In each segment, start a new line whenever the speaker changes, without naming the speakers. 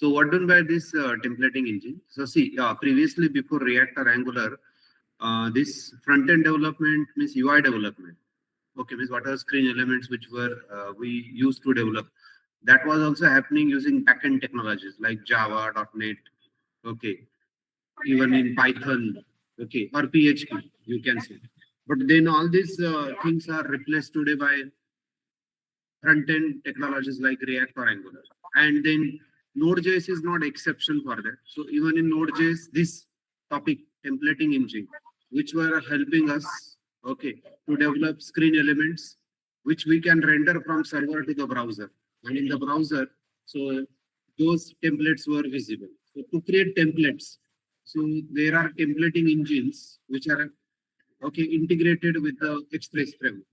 So what done by this templating engine? So see, previously before React or Angular, this front-end development means UI development. Okay, means what are screen elements which were we used to develop. That was also happening using backend technologies like Java, .NET, okay, even in Python, okay, or PHP, you can say. But then all these things are replaced today by front-end technologies like React or Angular. And then Node.js is not exception for that. So even in Node.js, this topic, templating engine, which were helping us, okay, to develop screen elements, which we can render from server to the browser. And in the browser, so those templates were visible. So to create templates, so there are templating engines which are okay integrated with the Express framework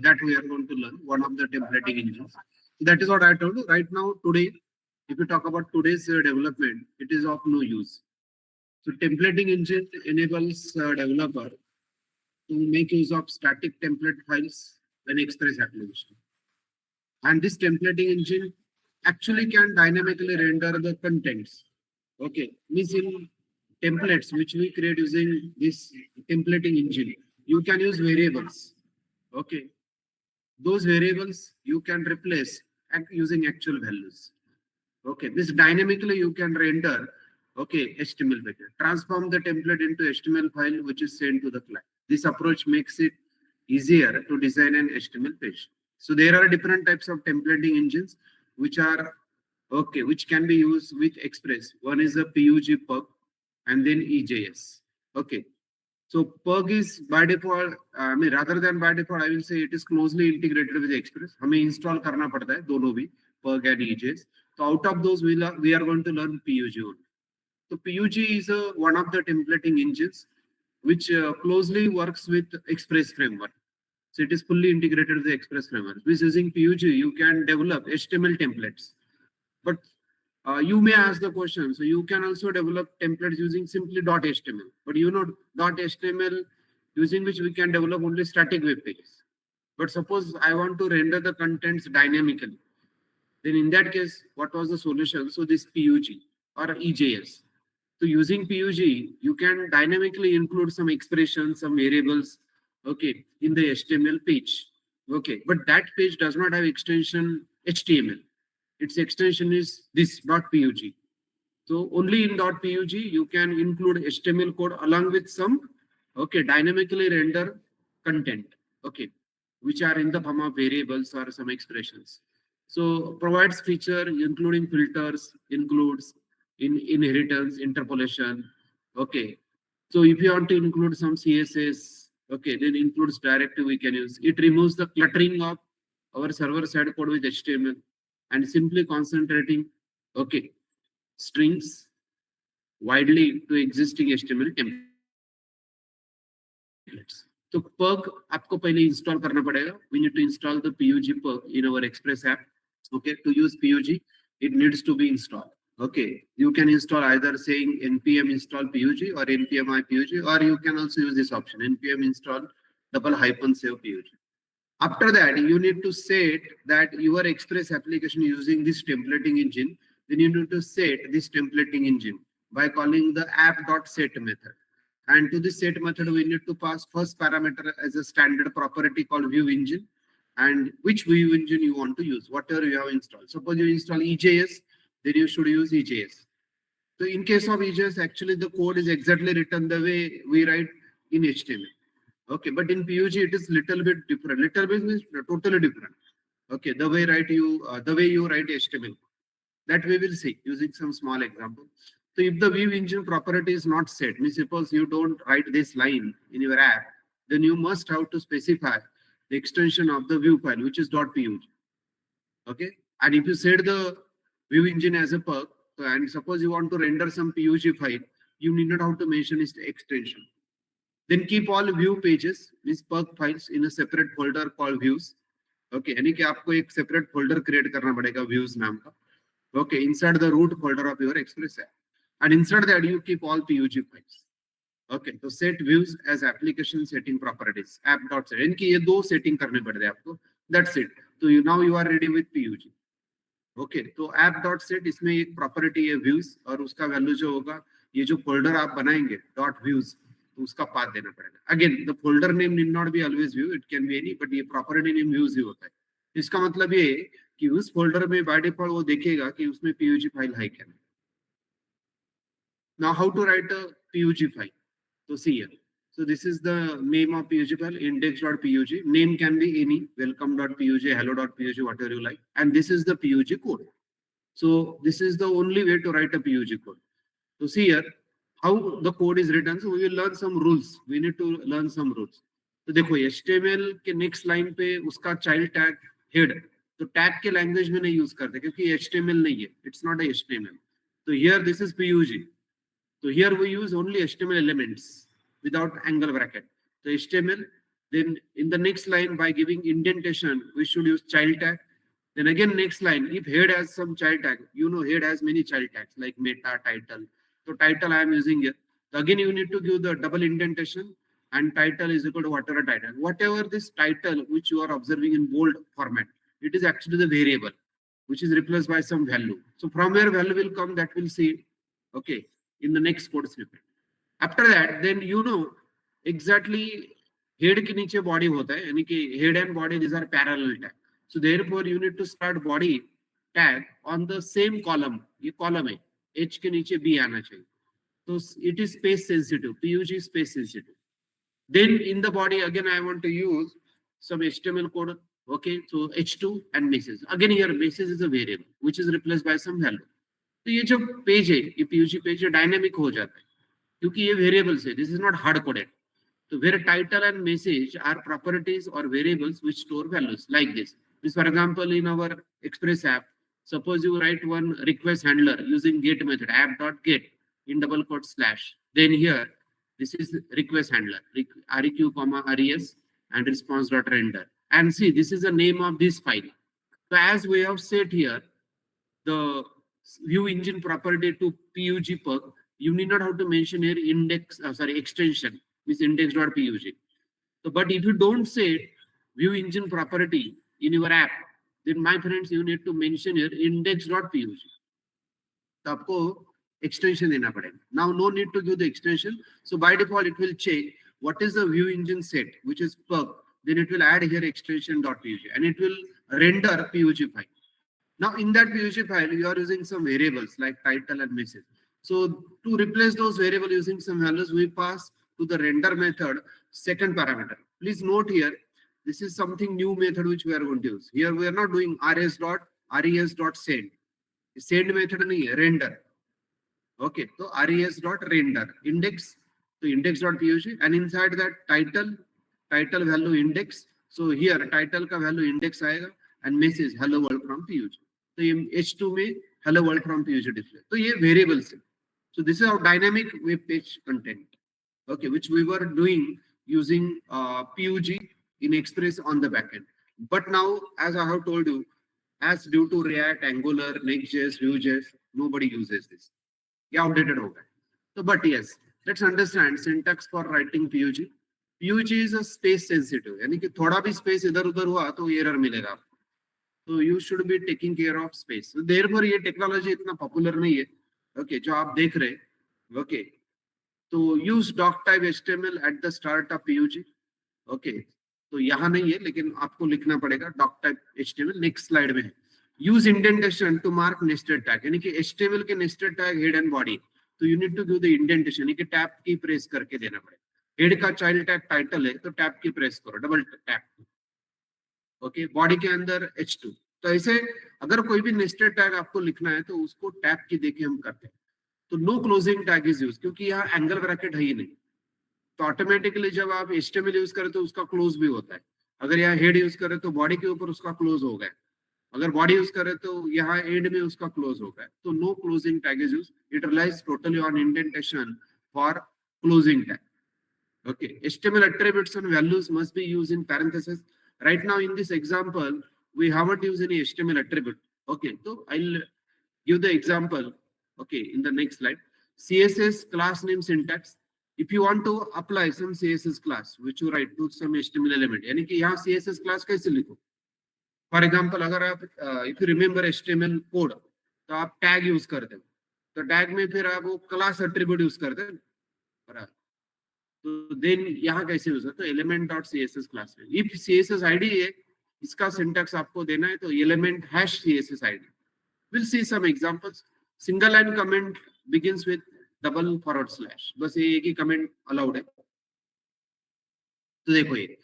that we are going to learn one of the templating engines. That is what I told you right now. Today, if you talk about today's development, it is of no use. So templating engine enables developer to make use of static template files and Express application. And this templating engine actually can dynamically render the contents. Okay, means in templates which we create using this templating engine, you can use variables. Okay, those variables you can replace using actual values. Okay, this dynamically you can render, okay, HTML page. Transform the template into HTML file which is sent to the client. This approach makes it easier to design an HTML page. So there are different types of templating engines which are okay, which can be used with Express. One is a PUG and then EJS. Okay, so Pug is by default, I mean rather than by default, I will say it is closely integrated with Express. हमें install करना पड़ता है दोनों भी Pug and EJS. So out of those we are going to learn PUG only. So PUG is one of the templating engines which closely works with Express framework. So it is fully integrated with the Express framework. With using PUG, you can develop HTML templates. But you may ask the question, so you can also develop templates using simply .html. But you know .html using which we can develop only static web pages. But suppose I want to render the contents dynamically. Then in that case, what was the solution? So this PUG or EJS. So using PUG, you can dynamically include some expressions, some variables, okay, in the HTML page. Okay, but that page does not have extension HTML. Its extension is this .pug. So only in .pug you can include HTML code along with some okay dynamically render content, okay, which are in the form of variables or some expressions. So provides feature including filters, includes in inheritance, interpolation. Okay. So if you want to include some CSS, okay, then includes directive we can use. It removes the cluttering of our server side code with HTML and simply concentrating, okay, strings widely to existing HTML templates. So Pug आपको पहले install करना पड़ेगा. We need to install the PUG Pug in our Express app. Okay, to use PUG, it needs to be installed. Okay, you can install either saying npm install PUG or npm PUG, or you can also use this option npm install --save PUG. After that, you need to set that your Express application using this templating engine. Then you need to set this templating engine by calling the app.set method. And to this set method, we need to pass first parameter as a standard property called view engine, and which view engine you want to use, whatever you have installed. Suppose you install EJS, then you should use EJS. So in case of EJS, actually the code is exactly written the way we write in HTML. Okay, but in PUG it is little bit different. Little bit means totally different. Okay, the way you write HTML, that we will see using some small example. So if the view engine property is not set, means suppose you don't write this line in your app, then you must have to specify the extension of the view file, which is .pug. Okay, and if you set the view engine as a Pug, and suppose you want to render some PUG file, you need not have to mention its extension. Then keep all view pages, means Pug files, in a separate folder called views. Okay, यानी कि आपको एक separate folder create करना पड़ेगा views नाम का. Okay, inside the root folder of your Express app, and inside that you keep all PUG files. Okay, so set views as application setting properties, app.set. इनकी ये दो setting करने पड़ते हैं आपको. That's it. So now you are ready with PUG. Okay, तो app dot set इसमें एक प्रॉपर्टी है व्यूज, और उसका वैल्यू जो होगा, ये जो फोल्डर आप बनाएंगे डॉट व्यूज, तो उसका पाथ देना पड़ेगा. Again the folder name need not be always view, it can be any, but ये प्रॉपर्टी नेम व्यूज ही होता है. इसका मतलब ये है कि उस फोल्डर में बाय डिफॉल्ट वो देखेगा कि उसमें पीयूजी फाइल है क्या. Now how to write a PUG file. So see here. So this is the name of PUG file, index.pug. Name can be any, welcome.pug, hello.pug, whatever you like. And this is the PUG code. So this is the only way to write a PUG code. So see here how the code is written. So we will learn some rules. We need to learn some rules. तो देखो HTML के next line पे उसका child tag head, तो tag के language में नहीं use करते क्योंकि HTML नहीं है, इट्स नॉट a HTML. तो here this is PUG. So here we use only HTML elements without angle bracket. So HTML, then in the next line by giving indentation, we should use child tag. Then again next line, if head has some child tag, you know head has many child tags like meta, title. So title I am using here. So again you need to give the double indentation, and title is equal to whatever title. Whatever this title which you are observing in bold format, it is actually the variable which is replaced by some value. So from where value will come, that we'll see. Okay, in the next code snippet. After that, then you know exactly head के नीचे body होता है, यानी कि head and body these are parallel tag. So therefore you need to start body tag on the same column. ये column है, H के नीचे B आना चाहिए. So it is space sensitive. PUG is space sensitive. Then in the body again I want to use some HTML code. Okay, so H2 and message. Again here message is a variable which is replaced by some value. तो ये जो page है, ये पीयूजी page dynamic हो जाता है क्योंकि ये वेरिएबल्स है. This is not hard coded. तो where title and message are properties और variables which store values like this. For example in our express app, suppose you write one request handler using get method app.get in double quote slash, then here this is request handler req comma res and response.render, and see this is the name of this file. So as we have said here, the view engine property to PUG you need not have to mention here index, extension, with index.pug. So, but if you don't say view engine property in your app, then my friends, you need to mention here index.pug. तो आपको extension देना पड़ेगा. Now, no need to give the extension. So by default, it will check what is the view engine set, which is pug. Then it will add here extension.pug and it will render PUG file. Now in that PUG file, you are using some variables like title and message. So to replace those variables using some values, we pass to the render method second parameter. Please note here, this is something new method which we are going to use. Here we are not doing res.send. Send method nahi hai, render. Okay, so res.render index to index.pug, and inside that title value index. So here title का value index आएगा and message hello world from PUG. तो ये H2 में hello world from PUG display. तो ये variables है. So this is our dynamic web page content. Okay, which we were doing using PUG in Express on the backend. But now, as I have told you, as due to React, Angular, Next.js, Vue.js, nobody uses this. Yeah, outdated हो गया. So, but yes, let's understand syntax for writing PUG. PUG is a space sensitive, यानी कि थोड़ा भी space इधर उधर हुआ तो error मिलेगा. So you should be taking care of space. So therefore ये technology इतना popular नहीं है. Okay, जो आप देख रहे, okay. तो use doc type HTML at the start of PUG. Okay, तो यहाँ नहीं है लेकिन आपको लिखना पड़ेगा doc type HTML. Next slide में है. Use indentation to mark nested tag. यानी कि HTML के nested tag head and body. तो you need to give the indentation. यानी कि टैब की प्रेस करके देना पड़ेगा. हेड का चाइल्ड टैग टाइटल है तो टैब की प्रेस करो, डबल टैप. ओके, बॉडी के अंदर H2. तो ऐसे अगर कोई भी नेस्टेड टैग आपको लिखना है तो उसको टैब की देके हम करते हैं. तो no closing tag is use क्योंकि यहाँ एंगल ब्रैकेट है ही नहीं. तो ऑटोमेटिकली जब आप HTML यूज करें तो उसका क्लोज भी होता है. अगर यहाँ हेड यूज करें तो बॉडी के ऊपर उसका क्लोज हो गया. अगर बॉडी यूज करें तो यहाँ एंड में उसका क्लोज हो गया. तो no closing tag is use. It relies totally on indentation for closing tag. Okay, HTML attributes and values must be used in parentheses. Right now in this example, we haven't used any HTML attribute. Okay, so I'll give the example. Okay, in the next slide. CSS class name syntax. If you want to apply some CSS class, which you write to some HTML element, यानी कि यहाँ CSS class कैसे लिखो? For example अगर आप if you remember HTML code तो आप tag use करते हो, तो टैग में फिर आप वो क्लास एट्रीब्यूट यूज करते हैं बराबर। तो देन यहाँ कैसे यूज होता है, एलिमेंट डॉट सीएसएस क्लास में इफ सीएसएस आईडी है, इसका सिंटैक्स आपको देना है तो element hash CSS ID. Will see some examples. Single line comment begins with double forward slash, बस ये एक ही कमेंट अलाउड है। तो देखो ये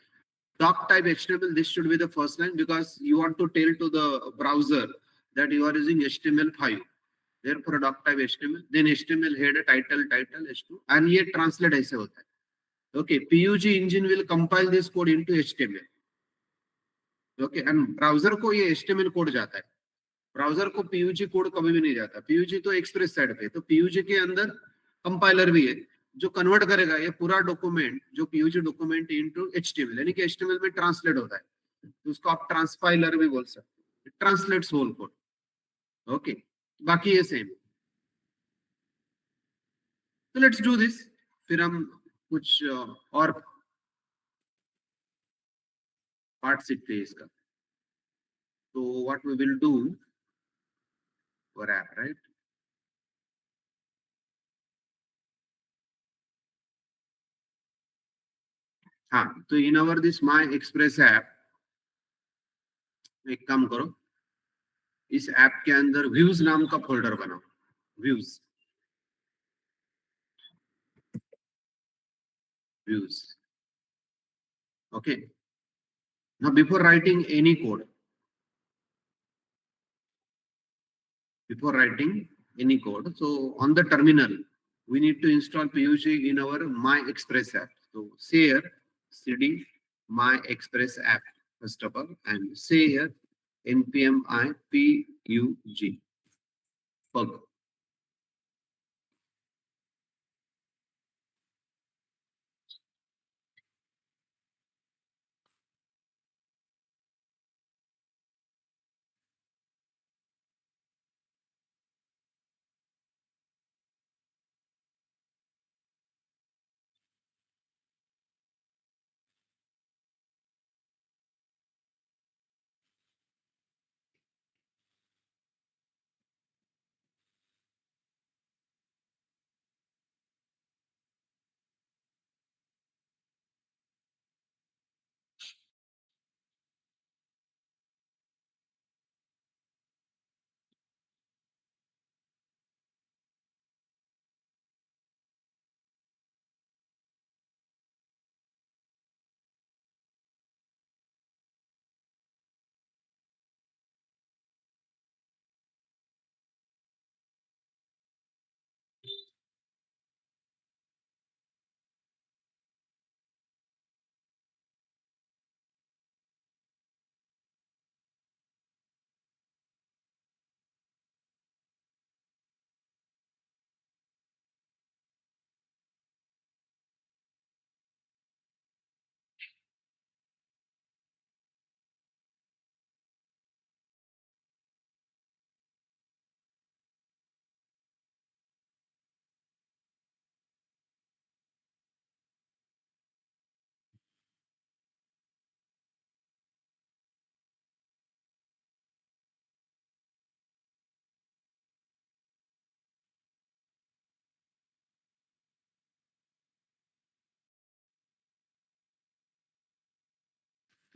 doc type HTML, this should be the first line because you want to tell to the browser that you are using HTML5. Therefore doc type HTML, then HTML header title h2 and ये translate ऐसे होता है. Okay, PUG engine will compile this code into HTML. Okay, and browser को ये HTML code जाता है, browser को PUG code कभी भी नहीं जाता। PUG तो एक्सप्रेस साइड पे, तो PUG के अंदर कंपाइलर भी है जो कन्वर्ट करेगा ये पूरा डॉक्यूमेंट, जो PUG डॉक्यूमेंट इनटू HTML, यानी कि HTML में ट्रांसलेट होता है, तो उसको आप ट्रांसपाइलर भी बोल सकते हो, ट्रांसलेट्स होल कोड। ओके, बाकी ये सेम। तो लेट्स डू दिस, फिर हम कुछ और पार्ट सीखते हैं इसका। तो what we will do for app, right? हाँ, तो in our this my express app, एक काम करो, इस ऐप के अंदर व्यूज नाम का फोल्डर बनाओ, views, views. Okay, now before writing any code, so on the terminal we need to install PUG in our my express app. So say here cd my express app first of all, and say here npm I pug pug.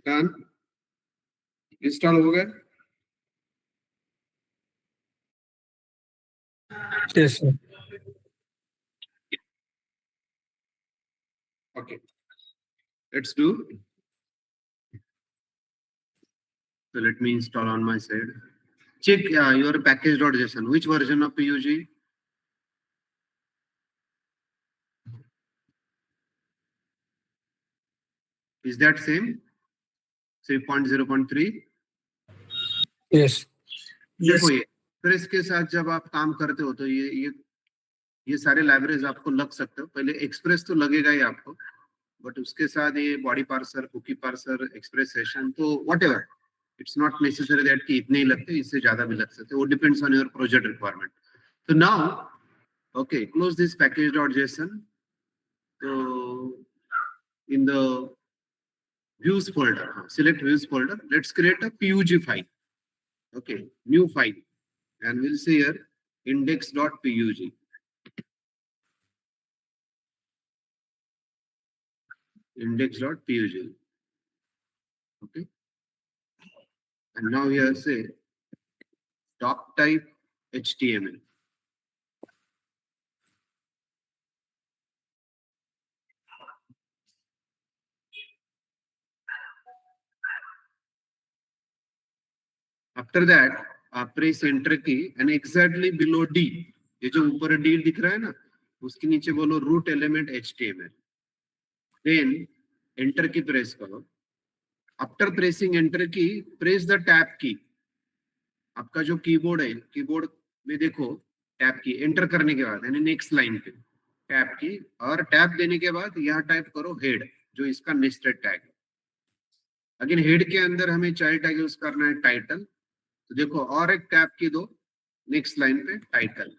Done, install हो गया।
Yes, sir.
Okay, let's do. So let me install on my side. Check your package.json. Which version of PUG? Is that same? 3.0.3?
Yes.
देखो ये, फिर इसके साथ जब आप काम करते हो तो ये सारे लाइब्रेरीज आपको लग सकते हो। पहले एक्सप्रेस तो लगेगा ही आपको, बट उसके साथ ये body parser, cookie parser, express session, तो whatever, it's not necessary that कि इतने ही लगते, इससे ज्यादा भी लग सकते, वो depends on your project requirement. तो now okay, close this package.json. So in the views folder. Select views folder. Let's create a PUG file. Okay, new file. And we'll say here index.pug. Index.pug. Okay. And now here say doc type HTML. After that, press enter key and exactly below D, ये जो ऊपर D दिख रहा है ना, उसके नीचे बोलो root element HTML. Then enter key press करो. After pressing enter key, press the tab key. आपका जो कीबोर्ड है, कीबोर्ड में देखो टैब की एंटर करने के बाद यानी नेक्स्ट लाइन पे टैब की और टैब देने के बाद यहाँ टाइप करो हेड, जो इसका नेस्टेड टैग है. अगेन हेड के अंदर हमें चाइल्ड टैग यूज करना है टाइटल. तो देखो और एक टैब की दो नेक्स्ट लाइन पे title.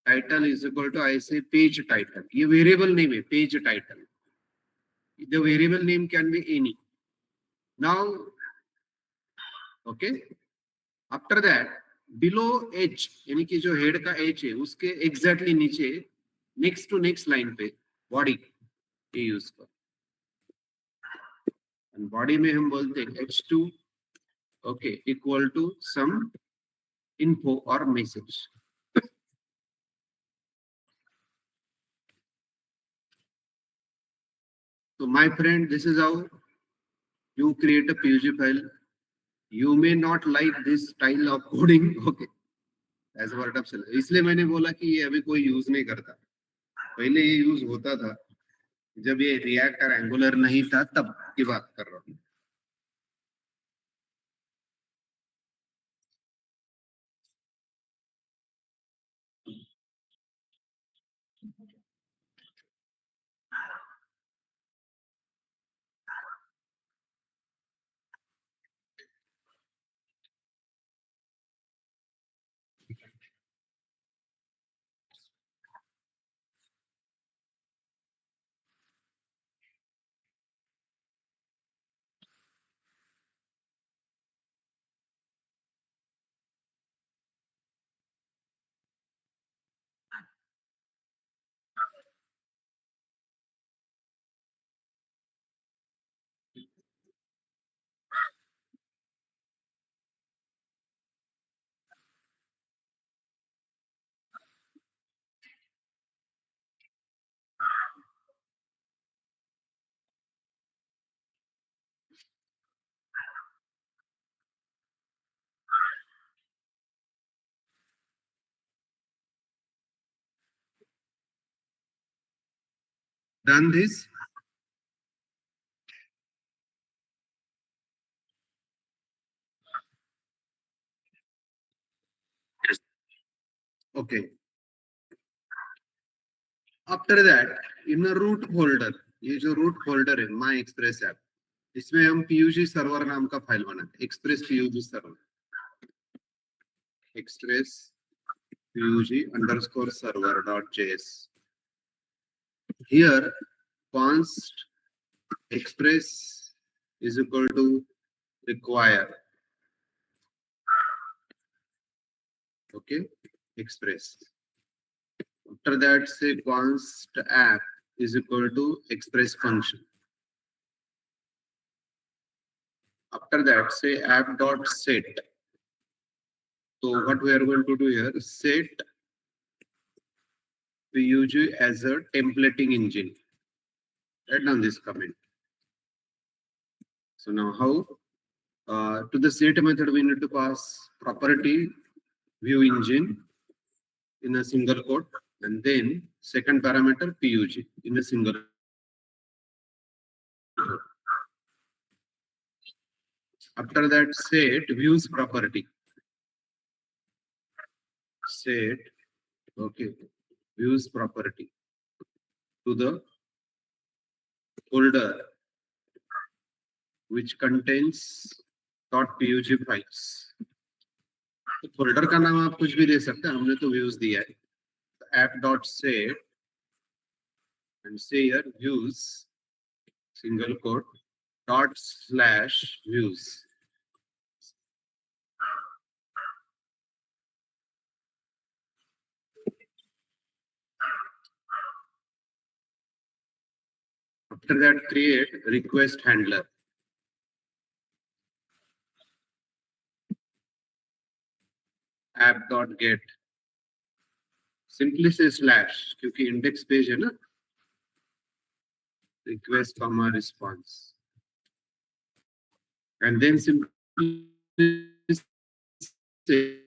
Title is equal to I say page title. ये वेरिएबल नेम है page title. The variable name can be any. Now okay, after that below H यानी कि जो हेड का एच है उसके एग्जैक्टली नीचे नेक्स्ट टू नेक्स्ट लाइन पे बॉडी ये यूज कर. बॉडी में हम बोलते हैं h2 okay equal to some info or message. So my friend, this is how you create a PUG file. You may not like this style of coding, okay? As a part of cell. इसलिए मैंने बोला कि ये अभी कोई use नहीं करता. पहले ये यूज होता था जब ये रिएक्ट और एंगुलर नहीं था, तब की बात कर रहा हूँ. Done this. Okay. After that, in a root folder, ये जो root folder है My Express app, इसमें हम PUG सर्वर नाम का फाइल बनाते. Express PUG server. Express PUG_server.js. Here, const express is equal to require. Okay, express. After that, say const app is equal to express function. After that, say app.set. So what we are going to do here, set PUG as a templating engine. Write down this comment. So now how? To the set method, we need to pass property view engine in a single quote, and then second parameter PUG in a single quote. After that, set views property. Set, okay, views property to the folder which contains .pug files. तो folder का नाम आप कुछ भी दे सकते हैं, हमने तो views दिया है. App.set and say here views single quote dot/views. After that, create request handler. App.get. Simply say slash क्योंकि index page है ना. Request comma response. And then simply say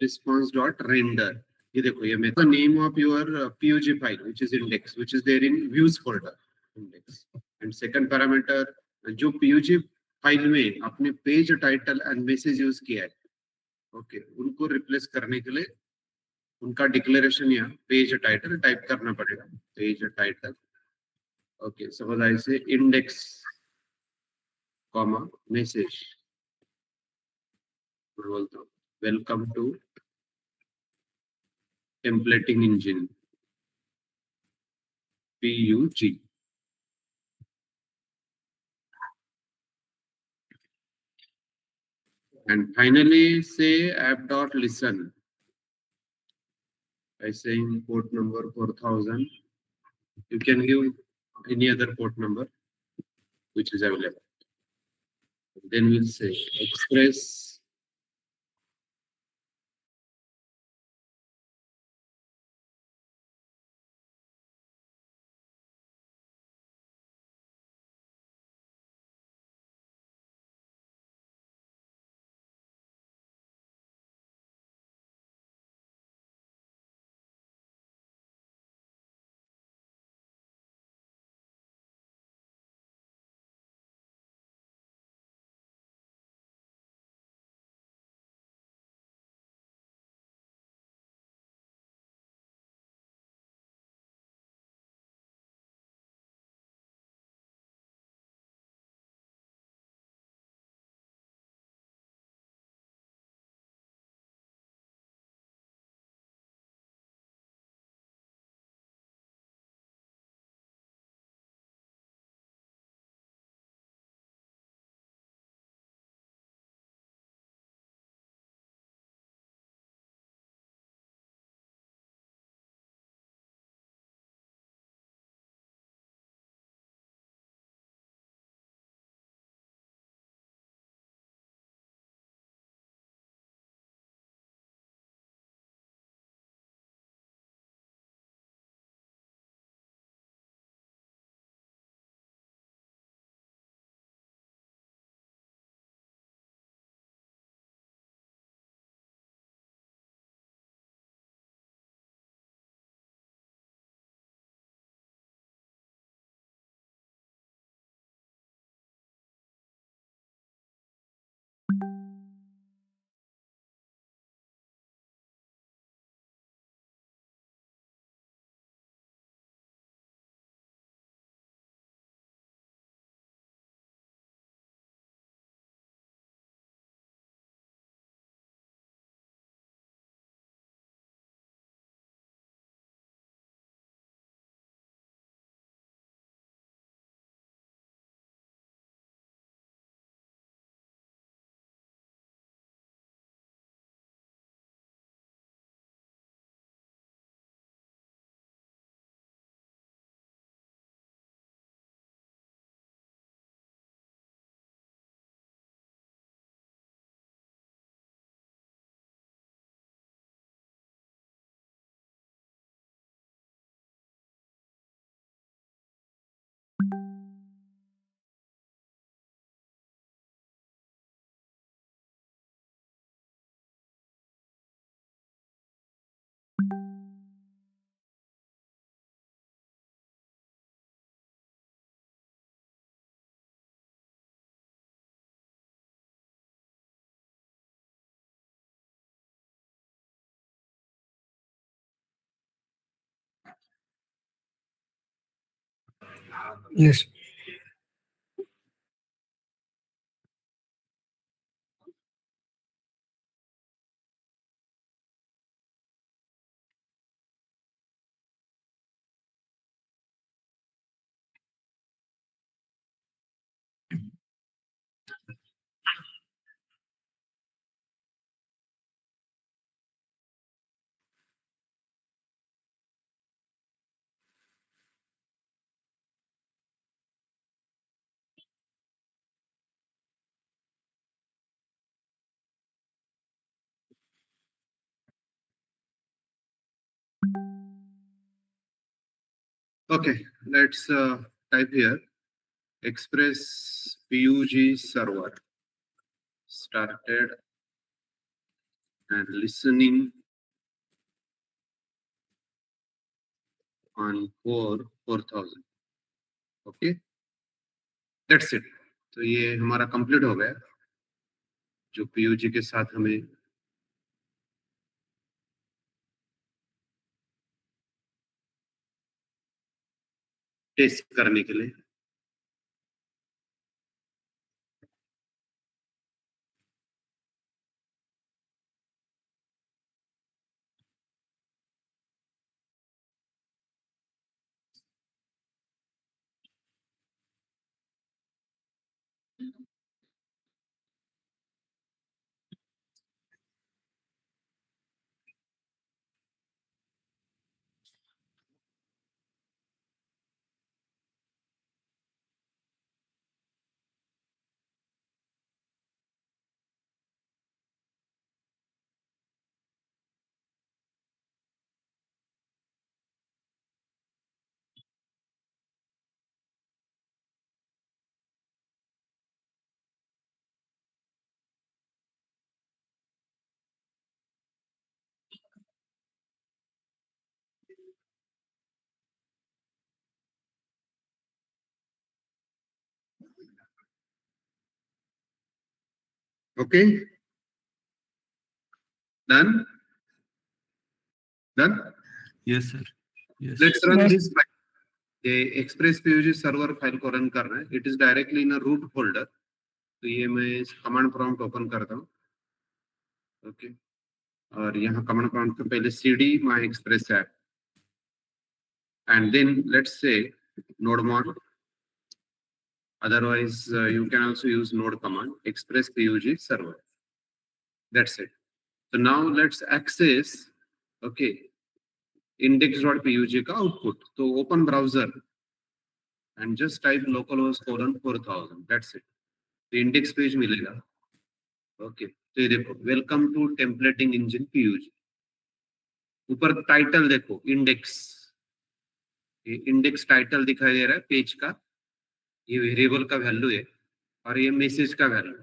response dot render. ये देखो ये the name of your PUG file which is index which is there in views folder index. And second parameter जो PUG file में अपने page title and message use किया है, okay उनको replace करने के लिए उनका डिक्लेरेशन यहाँ पेज टाइटल टाइप करना पड़ेगा. Page title okay suppose I say index comma message बोलता हूँ welcome to templating engine PUG. And finally say app.listen by saying port number 4000. You can give any other port number which is available. Then we'll say express
Yes.
Okay, let's type here Express PUG server started and listening on core 4000. Okay, that's it. तो ये हमारा complete हो गया जो पीयूजी के साथ हमें test करने के लिए. Okay, done. Done?
Yes, sir. Yes.
Let's run
Yes.
this file. The Express PUG server file को रन कर रहे हैं. It is directly in a root folder. तो ये मैं कमांड प्रॉम्प्ट ओपन करता हूँ. ओके, और यहाँ कमांड प्रॉम्प्ट पे पहले cd my express app and then let's say nodemon. Otherwise you can also use node command express PUG server. That's it. So now let's access okay index.pug का output. तो open browser and just type localhost colon 4000. That's it. तो index page मिलेगा. Okay, तो ये देखो welcome to templating engine पीयूजी. ऊपर title देखो index, ये इंडेक्स टाइटल दिखाई दे रहा है पेज का. ये वेरिएबल का वैल्यू है और ये मैसेज का value.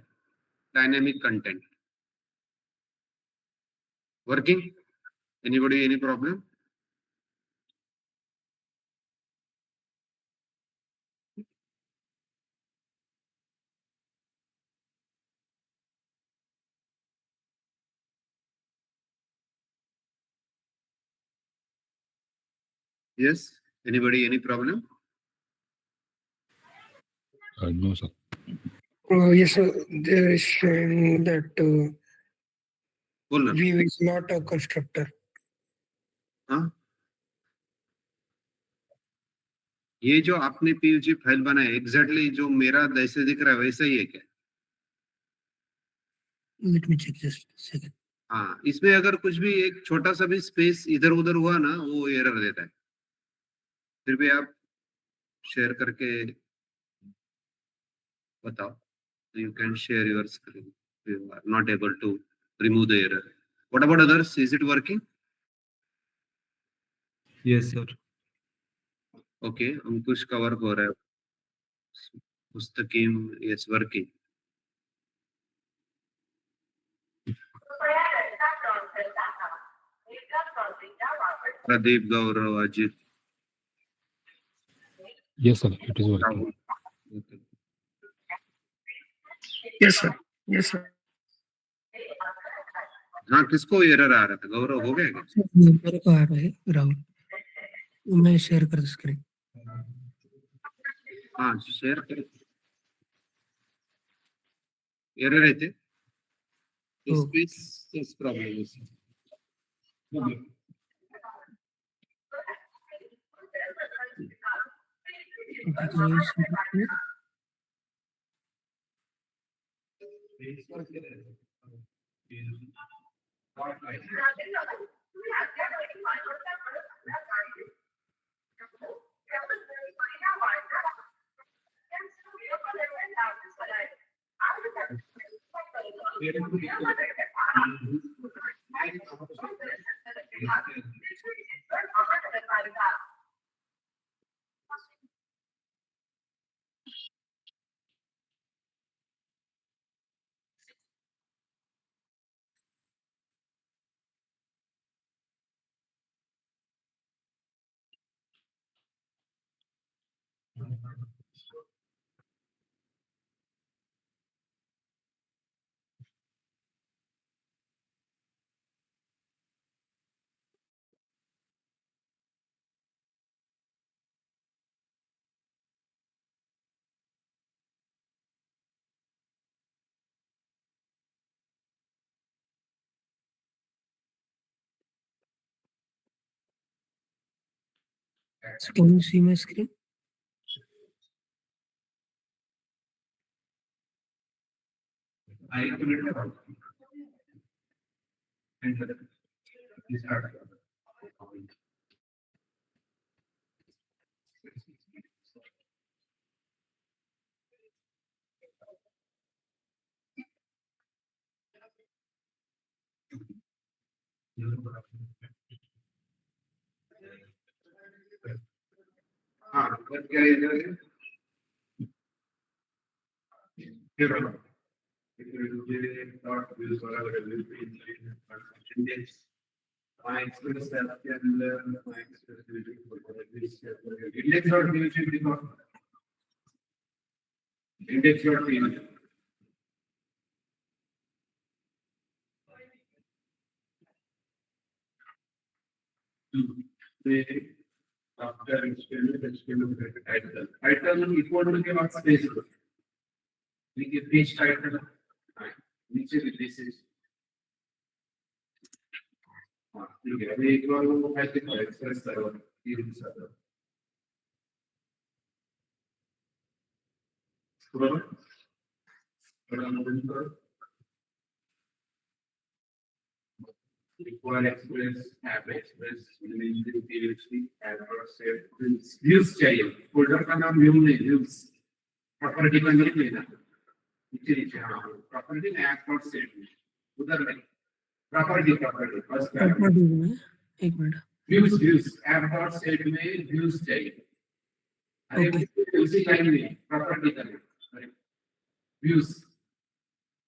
Dynamic content working. Anybody any problem? Yes, anybody any problem?
No, sir.
Yes, sir. There is showing that
बोलना.
view is not a constructor.
हाँ, ये जो आपने पीयूजी फाइल बनाया एग्जैक्टली जो मेरा जैसे दिख रहा है वैसा ही है क्या?
Let me check just a second.
हाँ, इसमें अगर कुछ भी एक छोटा सा भी स्पेस इधर उधर हुआ ना वो एरर देता है. फिर भी आप शेयर करके बताओ. You can share your screen. You are not able to remove the error. What about others? Is it working?
Yes, sir.
Okay, अंकुश का वर्क हो रहा है. मुस्तकीम is working. Pradeep, Gaurav, Ajit.
Yes, sir. It is working.
Okay.
Yes, sir. Yes, sir.
हाँ, किसको error आ रहा था? गौरव हो गया क्या?
मेरे को आ रहा है राहुल. मैं शेयर कर स्क्रीन.
हाँ, शेयर कर. एरर येते.
हो.
स्पेस प्रॉब्लेम आहे.
So can you see my screen?
Views चाहिए, फोल्डर का नाम व्यू नहीं, व्यूज प्रॉपर्टी का नहीं लेना, नीचे नीचे हाँ प्रॉपर्टी में ऐप और सेट में उधर नहीं, प्रॉपर्टी फर्स्ट
Property में एक मिनट.
व्यूज ऐप और सेट में व्यूज चाहिए. अरे
Okay.
उसी लाइन में प्रॉपर्टी का व्यूज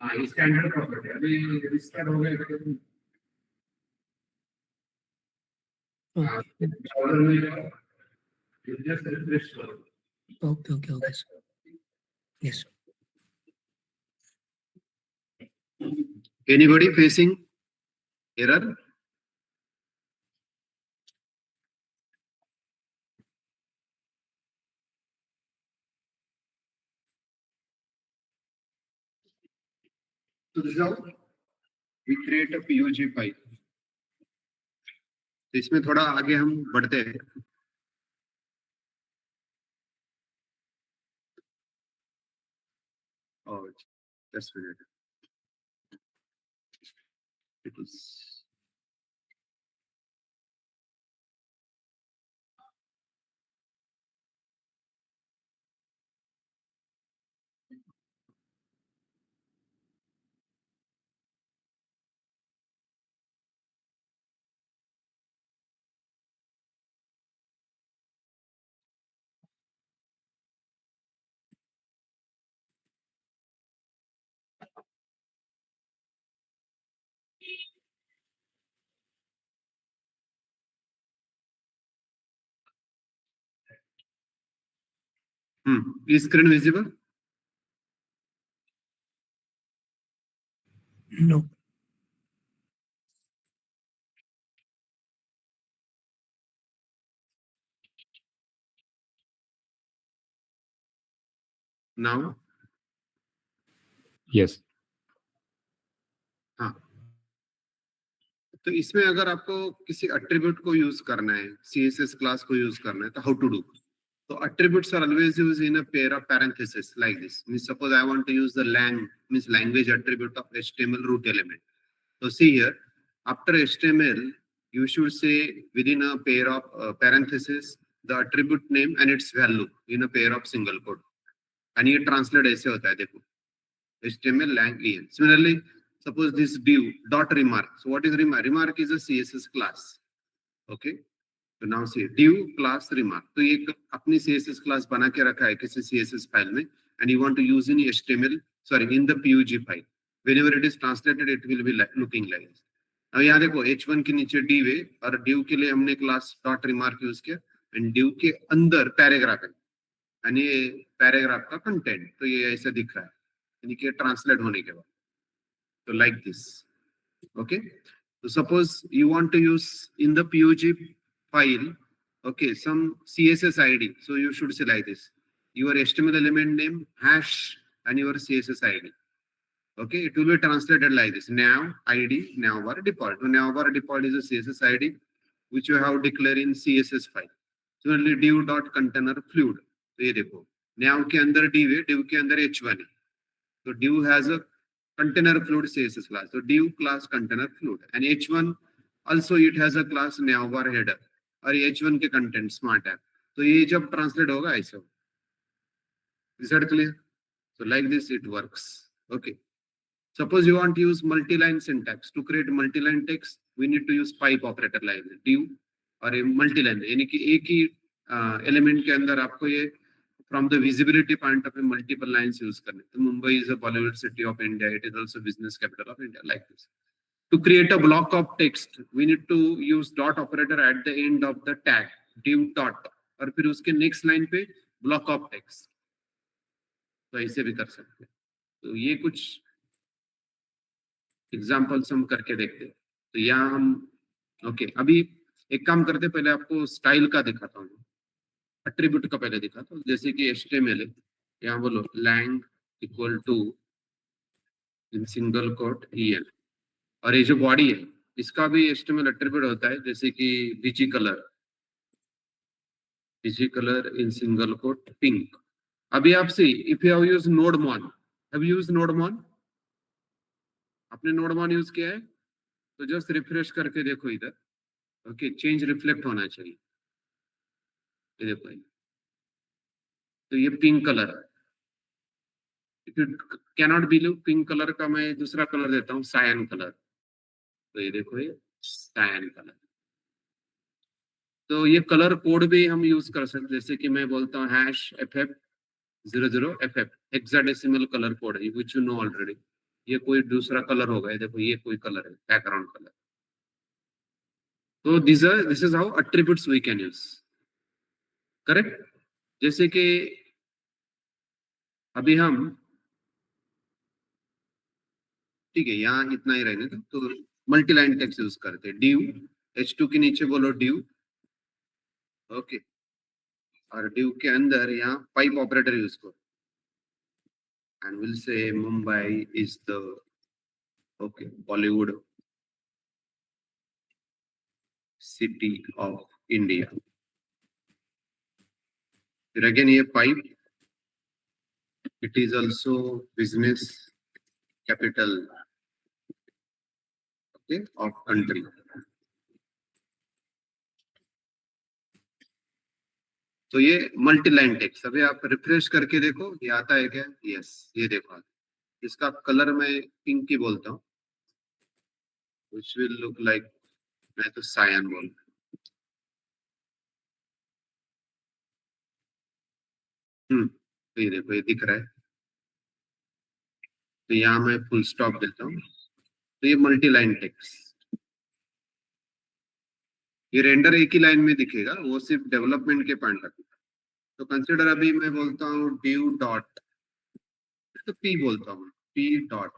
हाँ स्टैंडर्ड प्रॉपर्टी अभी रजिस्टर हो गए तो
Okay.
ऑर्डर में जस्ट रिफ्रेश करो.
Okay. Sir. Yes.
Anybody facing error? So this is how we create a PUG file. तो इसमें थोड़ा आगे हम बढ़ते हैं. और just a minute. It is is screen visible?
No.
Now
Yes.
हाँ. तो इसमें अगर आपको किसी एट्रीब्यूट को यूज करना है, CSS क्लास को यूज करना है, तो how to do? So attributes are always used in a pair of parentheses like this. Means suppose I want to use the means language attribute of HTML root element. So see here, after HTML, you should say within a pair of parentheses the attribute name and its value in a pair of single quote. And ये translate ऐसे होता है देखो. HTML lang en. Similarly, suppose this div dot remark. So what is remark? Remark is a CSS class. Okay. तो now से div class remark. तो ये अपनी CSS class बना के रखा है किसी CSS फाइल में and you want to use in HTML, sorry, in the PUG file. Whenever it is translated, it will be looking like this. अब यहाँ देखो h1 के नीचे div है और div के लिए हमने क्लास dot remark यूज किया and div के अंदर पैराग्राफ है. यानी ये पैराग्राफ का कंटेंट, तो ये ऐसा दिख रहा है यानी कि ट्रांसलेट होने के बाद, तो like this. Okay, so suppose you want to use in the POG file, okay, some CSS ID, so you should say like this: your HTML element name hash and your CSS ID. Okay, it will be translated like this: nav ID navbar default. So navbar default is a CSS ID which you have declared in CSS file. Similarly, div dot container fluid. तो ये देखो, nav के अंदर div है, div के अंदर h1 है. So div has a container fluid CSS class. So div class container fluid, and h1 also it has a class navbar header, और h1 के content smart app. तो ये जब translate होगा ऐसा. Is that clear? So like this it works. Okay. Suppose you want to use multi-line syntax. To create multi-line text, we need to use pipe operator like this. Div और ये multi-line, यानी कि एक ही element के अंदर आपको ये from the visibility point of view multiple lines use करने. तो Mumbai is a Bollywood city of India. It is also business capital of India, like this. To create a block of text, we need to use dot operator at the end of the tag, div dot, और फिर उसके next line पे block of text. तो ऐसे भी कर सकते हैं. तो ये कुछ एग्जाम्पल्स हम करके देखते हैं. तो यहाँ हम ओके, अभी एक काम करते, पहले आपको स्टाइल का दिखाता हूँ, एट्रीब्यूट का पहले दिखाता हूँ. जैसे कि HTML है, यहाँ बोलो lang equal to in single quote en, और ये जो बॉडी है इसका भी HTML एट्रीब्यूट होता है, जैसे कि BG colour in single quote pink. अभी आप see if you have used nodemon, have used nodemon, आपने नोडमॉन यूज किया है तो जस्ट रिफ्रेश करके देखो इधर. ओके, चेंज रिफ्लेक्ट होना चाहिए. ये देखो, तो ये पिंक कलर है. If you cannot believe, pink colour का मैं दूसरा कलर देता हूँ, सायन कलर. तो ये देखो, ये सायन कलर. तो ये कलर कोड भी हम यूज कर सकते, जैसे कि मैं बोलता हूँ #FF00FF, हेक्साडेसिमल कलर कोड है, व्हिच यू नो ऑलरेडी. ये कोई दूसरा कलर होगा, ये देखो ये कोई कलर है, बैकग्राउंड कलर. तो this is how attributes we can use. Correct. जैसे कि अभी हम, ठीक है, यहाँ इतना ही रहने दो. तो मल्टी लाइन टेक्स्ट यूज करते हैं. div h2 के नीचे बोलो div. ओके, और div के अंदर यहाँ पाइप ऑपरेटर यूज करो, and we'll say Mumbai is the Bollywood city of India. फिर again ये pipe, it is also business capital, okay, of country. तो ये मल्टी लाइन टेक्स्ट. अभी आप रिफ्रेश करके देखो, ये आता है क्या? यस, ये देखो. इसका कलर मैं पिंक ही बोलता हूँ, which will look like, मैं तो सायन बोल. तो ये देखो, ये दिख रहा है. तो यहाँ मैं फुल स्टॉप देता हूँ. तो ये मल्टी लाइन टेक्स्ट, ये रेंडर एक ही लाइन में दिखेगा, वो सिर्फ डेवलपमेंट के पॉइंट तक. तो कंसिडर अभी मैं बोलता हूँ div डॉट, तो p बोलता हूँ, p डॉट.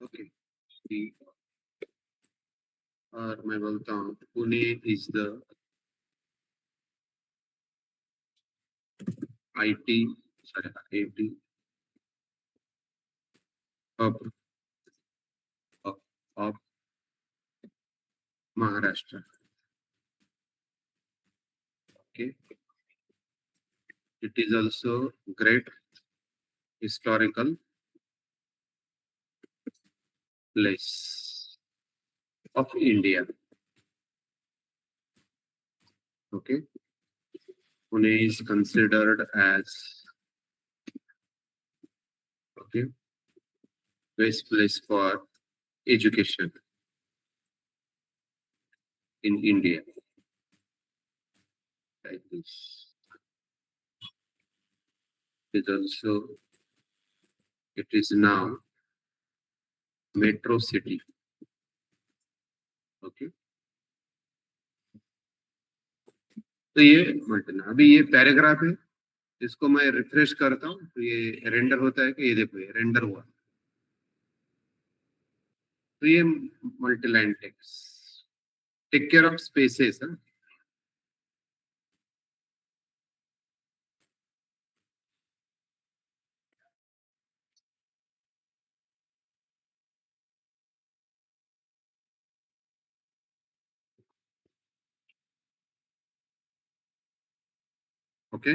ओके, p, और मैं बोलता हूँ Pune is the IT hub of Maharashtra. Okay, it is also great historical place of India. Okay, Pune is considered as, okay, best place for education in India. Like this. It also, it is now metro city. Okay. तो ये अभी ये paragraph है, इसको मैं refresh करता हूँ तो ये रेंडर होता है कि ये देखो ये रेंडर हुआ। तो ये multi line text, take care of spaces. Okay,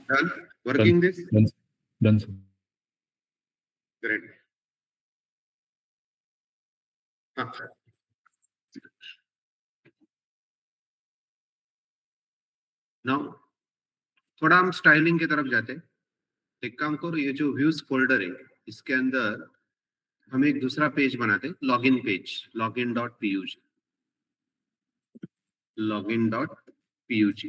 done working this.
Done, sir.
Great. Now थोड़ा हम स्टाइलिंग की तरफ जाते हैं। एक काम करो, ये जो व्यूज फोल्डर है इसके अंदर हम एक दूसरा पेज बनाते हैं, login page, login.pug, login.pug,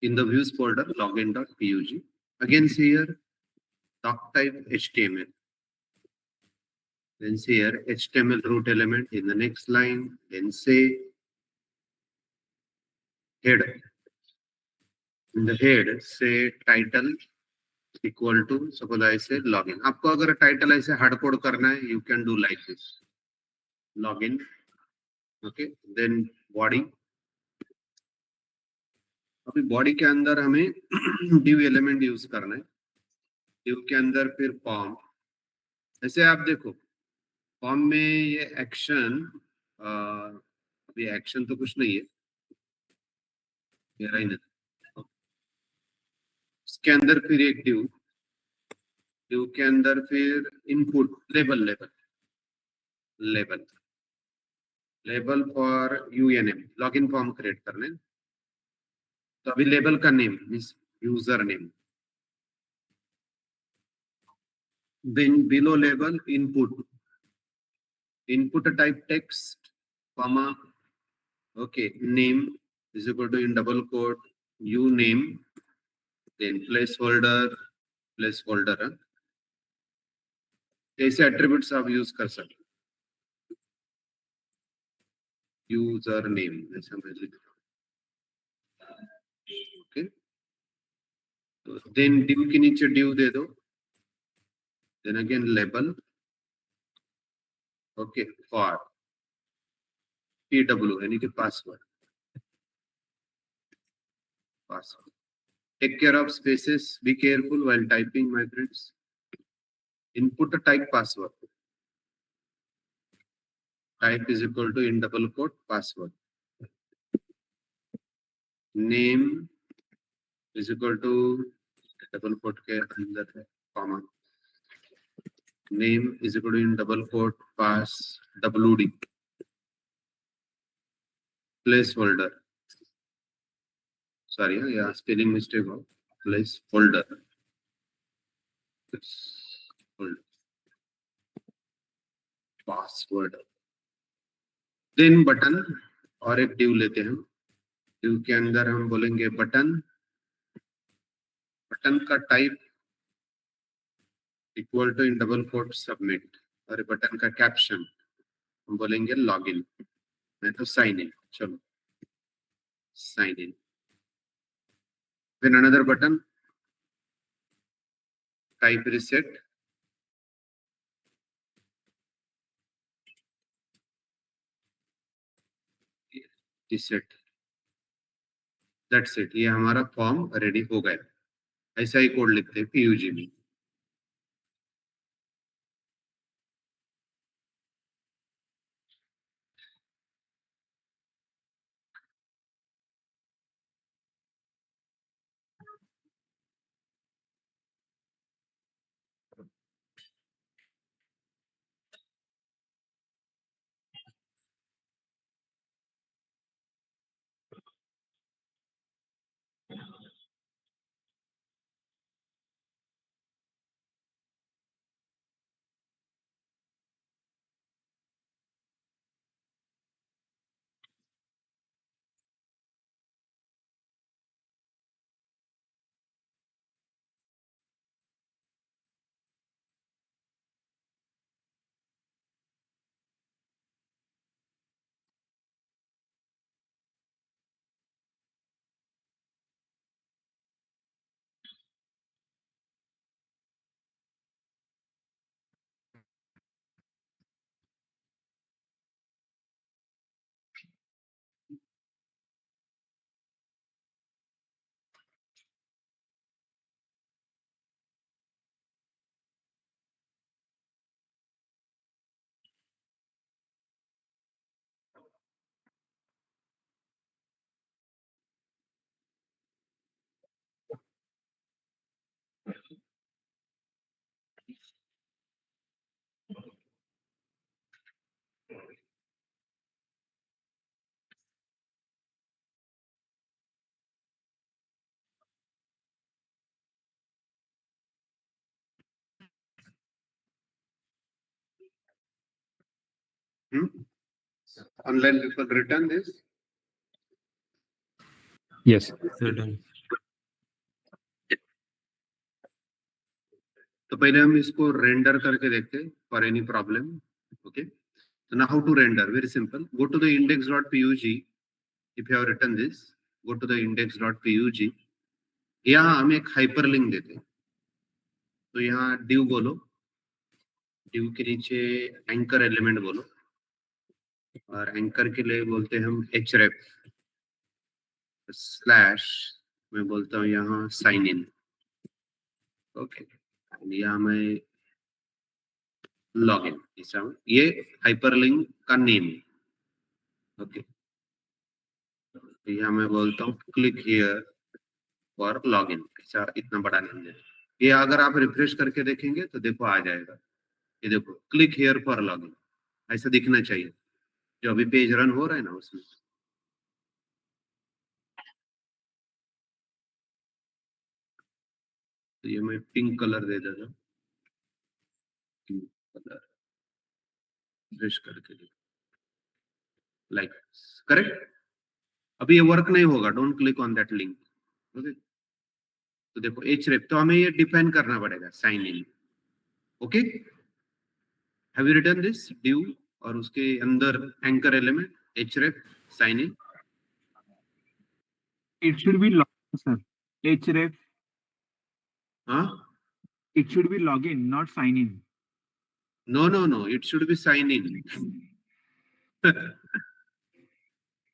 in the views folder login.pug. Again see here doc type HTML, then see here HTML root element in the next line, then say header. In the head say title equal to, suppose I say login. आपको अगर title ऐसे hard code करना है, you can do like this, login. Okay, then body. अभी body के अंदर हमें div element use करना है। div के अंदर फिर फॉर्म। ऐसे आप देखो फॉर्म में ये एक्शन, अभी एक्शन तो कुछ नहीं है, मेरा ही नहीं। इसके अंदर फिर एक div, div के अंदर फिर input label, label for UNM, login form create करने। तो अभी लेबल का name means user name, then below label input type text comma, okay, name is equal to in double quote you name, then placeholder, हाँ? ऐसे attributes आप use कर सकते, user name ऐसा मैं लिख, ओके। तो देन div के नीचे div दे दो, then again label, okay, for pw यानी कि password, take care of spaces, be careful while typing my friends. Input type password, type is equal to in double quote password, name is equal to double quote के अंदर है comma, name is equal to in double quote pass WD placeholder. Sorry, yeah, spelling mistake of placeholder. Placeholder. Password. Then button और एक div लेते हैं. Div के अंदर हम बोलेंगे बटन. बटन का type equal to in double quote submit और बटन का कैप्शन हम बोलेंगे लॉगिन. मैं तो साइन इन. चलो sign in. Then another button, type reset. Reset. That's it. ये हमारा फॉर्म रेडी हो गया. ऐसा ही कोड लिखते हैं PUG में. Online people return this.
Yes.
तो पहले हम इसको रेंडर करके देखते हैं for any problem. Okay. So now how to render? Very simple. Go to the index.pug. If you have written this, go to the index.pug. यहाँ हम एक hyperlink देते हैं. तो यहाँ div बोलो. div के नीचे anchor element बोलो. और anchor के लिए बोलते हैं हम href स्लैश मैं बोलता हूँ यहाँ साइन इन. ओके. यहाँ मैं लॉगिन ऐसा ये हाइपरलिंक का नेम. ओके. यहाँ मैं बोलता हूँ क्लिक हियर फॉर लॉगिन. ऐसा इतना बड़ा नहीं है. ये अगर आप रिफ्रेश करके देखेंगे तो देखो आ जाएगा. ये देखो क्लिक हियर फॉर लॉगिन ऐसा दिखना चाहिए जो अभी पेज रन हो रहा है ना उसमें. तो ये मैं पिंक कलर दे देता हूँ. पिंक कलर रिफ्रेश करके देखो लाइक करेक्ट. अभी ये वर्क नहीं होगा. Don't click on that link. Okay. तो देखो href तो हमें ये डिफाइन करना पड़ेगा sign in. Okay. Have you written this div और उसके अंदर anchor element href sign in.
It should be login, sir. href.
हाँ.
It should be login, not sign in.
No, it should be sign in.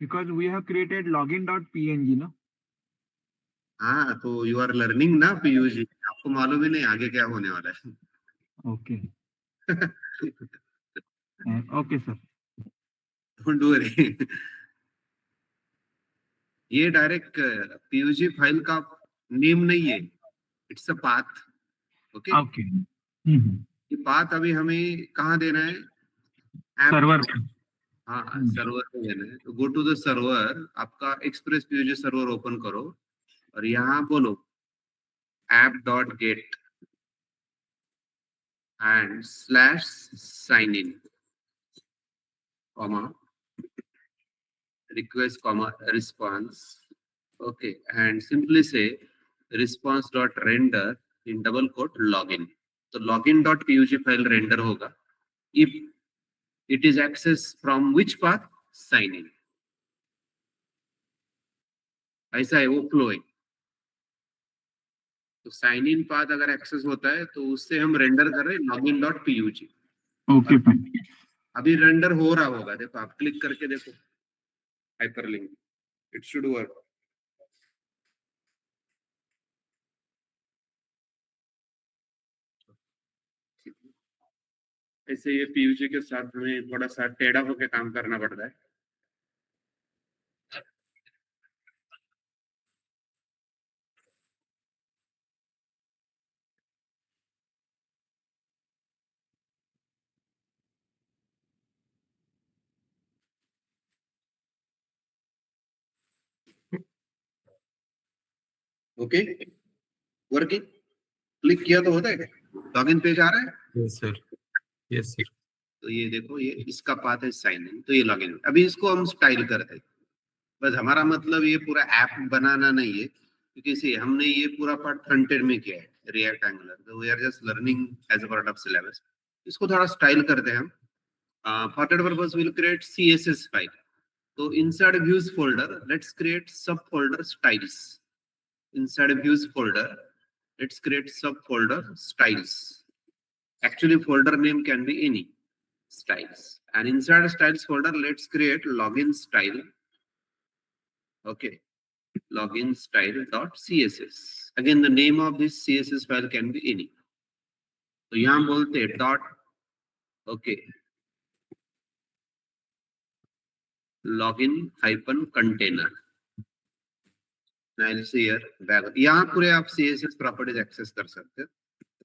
Because we have created login.png, no?
हाँ तो you are learning ना PUG. आपको मालूम ही नहीं आगे क्या होने वाला है.
Okay. Okay, sir.
Don't worry. ये डायरेक्ट PUG फाइल का नेम नहीं है. It's a path. Okay.
Okay. Mhm.
ये पाथ अभी हमें कहाँ देना है?
सर्वर
हाँ, सर्वर पे देना है। तो गो टू द सर्वर, आपका एक्सप्रेस पीयूजी सर्वर ओपन करो और यहाँ बोलो app.get and /sign in, comma, request, comma, response. Okay, and simply say response.render in double quote login. तो login.pug फाइल रेंडर होगा if it is access from which path? Sign in. ऐसा है, वो flow है। तो साइन इन path अगर access होता है तो उससे हम रेंडर कर रहे हैं login.pug।
Okay fine.
अभी रेंडर हो रहा होगा, देखो आप क्लिक करके देखो हाइपरलिंक, इट शुड वर्क। ऐसे ये पीयूजी के साथ हमें थोड़ा सा टेढ़ा होकर काम करना पड़ता है। Okay, working. क्लिक किया तो होता है क्या? लॉगिन पेज आ रहा है।
Yes sir, yes sir.
तो ये देखो, ये इसका पाथ है साइन इन, तो ये लॉगिन। अभी इसको हम स्टाइल करते हैं। बस हमारा मतलब ये पूरा ऐप बनाना नहीं है, क्योंकि सी हमने ये पूरा पार्ट फ्रंट एंड में किया है रिएक्ट एंगुलर, तो we are just learning as a part of syllabus. इसको थोड़ा स्टाइल करते हैं हम। For that purpose will create CSS file. तो inside views folder let's create sub folder styles. Inside views folder, let's create subfolder styles. Actually, folder name can be any styles. And inside styles folder, let's create login style. Okay, login style.css. Again, the name of this CSS file can be any. So यहाँ बोलते हैं dot. Okay, login hyphen container. यहाँ पूरे आप CSS properties access कर सकते हैं।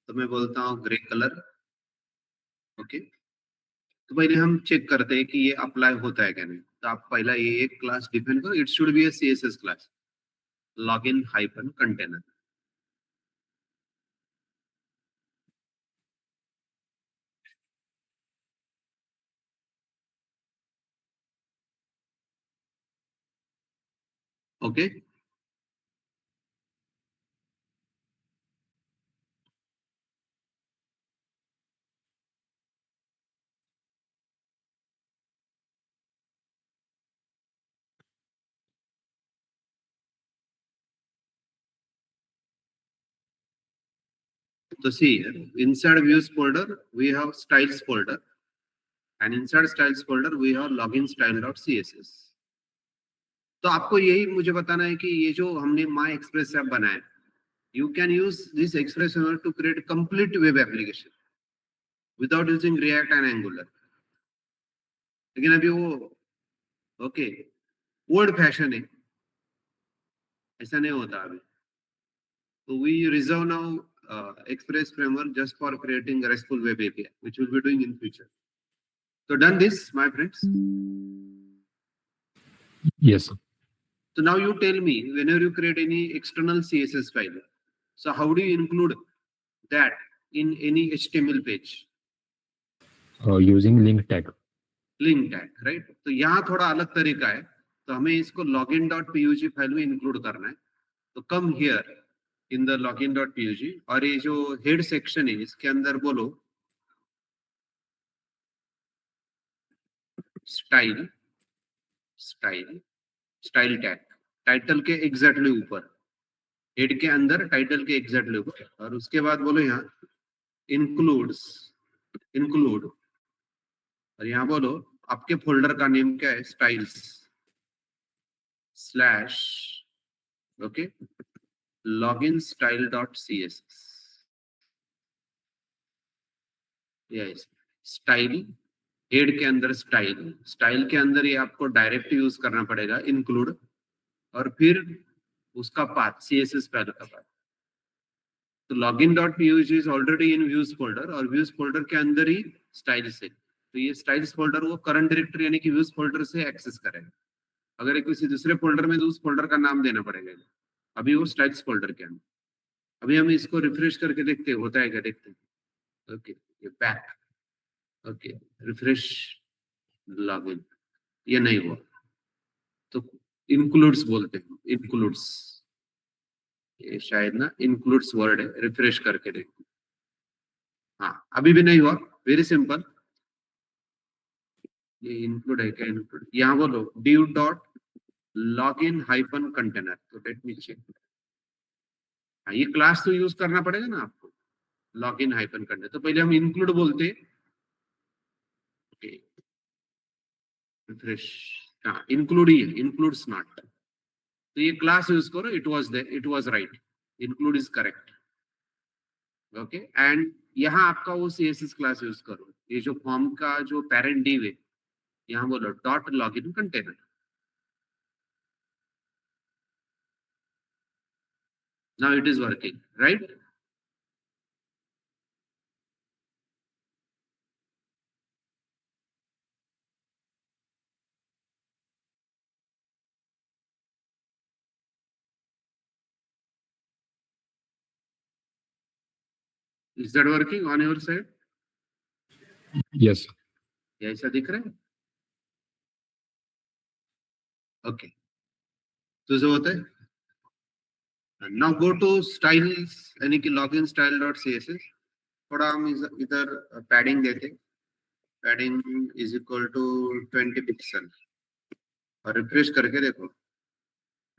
तो मैं बोलता हूँ ग्रे कलर। ओके, तो पहले हम चेक करते हैं कि ये अप्लाई होता है क्या नहीं। तो आप पहला ये एक क्लास डिफाइन करो, it should be A CSS class, login hyphen container. Okay, तो सी inside views folder we have styles folder, and inside styles folder we have login style.css। तो आपको यही मुझे बताना है कि ये जो हमने माई एक्सप्रेस ऐप बनाया, you can use this express in order to create complete web application without using React and Angular। लेकिन अभी वो ओके ओल्ड फैशन है, ऐसा नहीं होता अभी। So we reserve now Express framework just for creating a RESTful web API, which we'll be doing in future. So done this, my friends.
Yes sir.
So now you tell me, whenever you create any external CSS file, so how do you include that in any HTML page?
Using link tag.
Link tag, right? तो यहाँ थोड़ा अलग तरीका है, तो हमें इसको login.pug file में इंक्लूड करना है। तो come here in the login.pug, और ये जो हेड सेक्शन है इसके अंदर बोलो स्टाइल टैग, टाइटल के एग्जैक्टली ऊपर, हेड के अंदर टाइटल के एग्जैक्टली ऊपर, और उसके बाद बोलो यहाँ इंक्लूड, और यहाँ बोलो आपके फोल्डर का नेम क्या है, styles slash okay login style.css। Yes, style head के अंदर स्टाइल के अंदर ये आपको डायरेक्ट यूज करना पड़ेगा इंक्लूड, और फिर उसका पाथ CSS फाइल का पाथ। तो login dot pyg is already in views folder और व्यूज फोल्डर के अंदर ही स्टाइल्स है। तो ये स्टाइल्स फोल्डर वो करंट डायरेक्टरी यानी कि व्यूज फोल्डर से एक्सेस करेगा। अगर ये किसी दूसरे फोल्डर में तो उस फोल्डर का नाम देना पड़ेगा। अभी वो स्टाइल्स फोल्डर के अंदर। अभी हम इसको रिफ्रेश करके देखते हैं होता है क्या, देखते हैं। ओके, ये बैक, ओके, रिफ्रेश लॉगिन, ये नहीं हुआ तो इंक्लूड्स बोलते हैं, इंक्लूड्स, ये शायद ना इंक्लूड्स वर्ड है, रिफ्रेश करके देखो। हाँ, अभी भी नहीं हुआ, वेरी सिंपल। ये इंक्लूड है क्या, इंक्लूड यहाँ बोलो div dot login hyphen container, तो लेट मी चेक। हाँ, ये क्लास तो यूज करना पड़ेगा ना आपको, लॉगिन हाइफन कंटेनर। तो पहले हम इंक्लूड बोलते हैं, ओके, रिफ्रेश, हाँ इंक्लूड ही है, इंक्लूड्स नॉट। तो ये क्लास यूज करो, it was there, it was right, include is correct. Okay, and यहाँ आपका वो सीएसएस क्लास यूज करो। ये जो फॉर्म का जो पेरेंट div है, यहाँ बोलो dot login container. Now it is working, right? Is that working on your side?
Yes.
ये ऐसा दिख रहा है? ओके, तो जो होता है, नाउ गो टू स्टाइल्स यानी कि लॉगिन स्टाइल डॉट सीएसएस। थोड़ा हम इधर पैडिंग देते, padding is equal to 20 pixel और रिफ्रेश करके देखो,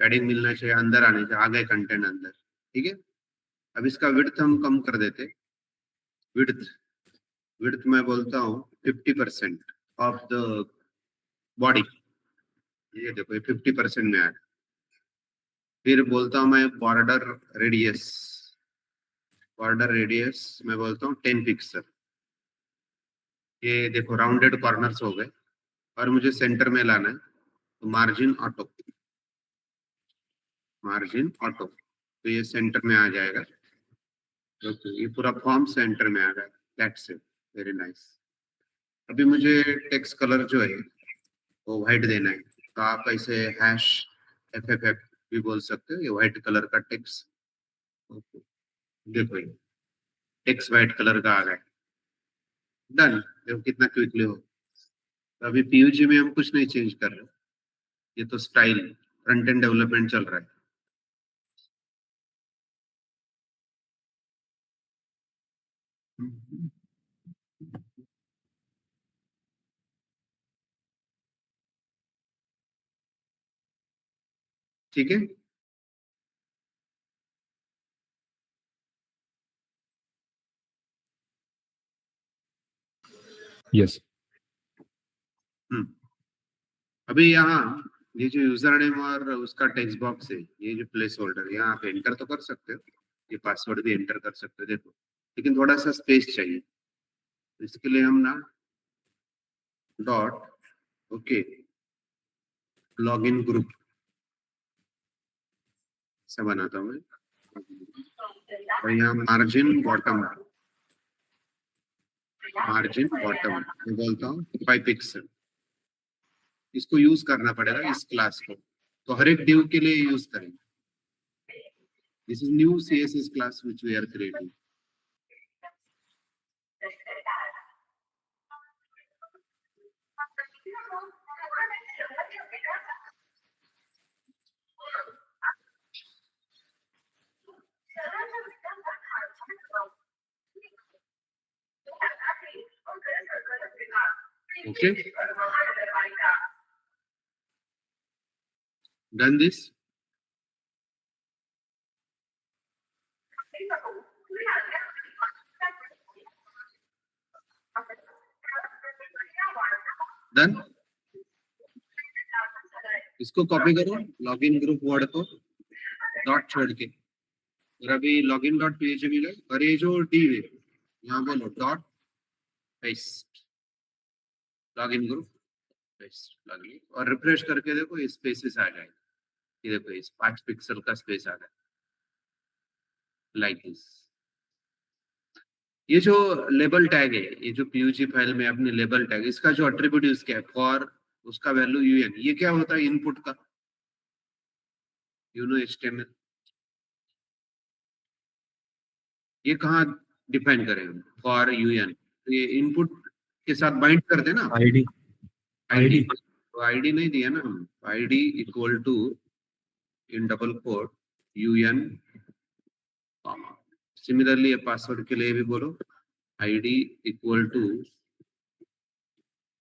पैडिंग मिलना चाहिए, अंदर आने चाहिए, आ गए कंटेंट अंदर, ठीक है। अब इसका विड्थ हम कम कर देते, विड्थ, विड्थ मैं बोलता हूँ 50% ऑफ द बॉडी। ये देखो, ये 50% में आया। फिर बोलता हूँ मैं बॉर्डर रेडियस, बॉर्डर रेडियस मैं बोलता हूँ 10 पिक्सल। ये देखो राउंडेड कॉर्नर्स हो गए और मुझे सेंटर में लाना है, तो मार्जिन ऑटो, मार्जिन ऑटो, तो ये सेंटर में आ जाएगा। ओके, ये पूरा फॉर्म सेंटर में आ गया, दैट्स इट, वेरी नाइस। अभी मुझे टेक्स्ट कलर जो है वो व्हाइट देना है, तो आप ऐसे हैश FFF भी बोल सकते हो, ये व्हाइट कलर का टेक्स्ट। ओके, देखो ये टेक्स्ट व्हाइट कलर का आ गया, डन। देखो कितना क्विकली हो। तो अभी पीयूजी में हम कुछ नहीं चेंज कर रहे, ये तो स्टाइल फ्रंट एंड डेवलपमेंट चल रहा है। ठीक है,
Yes.
अभी यहाँ ये जो यूजर नेम और उसका टेक्स्ट बॉक्स है, ये जो प्लेस होल्डर, यहाँ आप एंटर तो कर सकते हो, ये पासवर्ड भी एंटर कर सकते हो, देखो, लेकिन थोड़ा सा स्पेस चाहिए। तो इसके लिए हम ना डॉट, ओके, लॉगिन ग्रुप से बनाता हूँ मैं, और यहाँ मार्जिन बॉटम, मार्जिन बॉटम मैं बोलता हूँ 5 पिक्सल। इसको यूज करना पड़ेगा इस क्लास को, तो हर एक div के लिए यूज करेंगे। This is new CSS class which we are creating. Okay, done this. Done. इसको कॉपी करो लॉगिन ग्रुप वर्ड को, डॉट छोड़ के, और अभी लॉगिन डॉट पेज मिला, और ये जो div है यहाँ बोलो dot paste, login group paste, login, और रिफ्रेश करके देखो ये स्पेसेस आ जाएगा। ये देखो इस 5 पिक्सल का स्पेस आ गया, लाइक दिस। ये जो लेबल टैग है, ये जो पीयूजी फाइल में अपने लेबल टैग, इसका जो एट्रीब्यूट यूज किया है फॉर, उसका वैल्यू यूएन, ये क्या होता है इनपुट का, एचटीएमएल, ये कहाँ डिफाइन करें हम, फॉर यूएन, ये इनपुट के साथ बाइंड करते हैं ना
ID.
ID,
ID.
तो आईडी नहीं दिया ना हम, ID equal to in double quote UN, similarly ये पासवर्ड के लिए भी बोलो ID equal to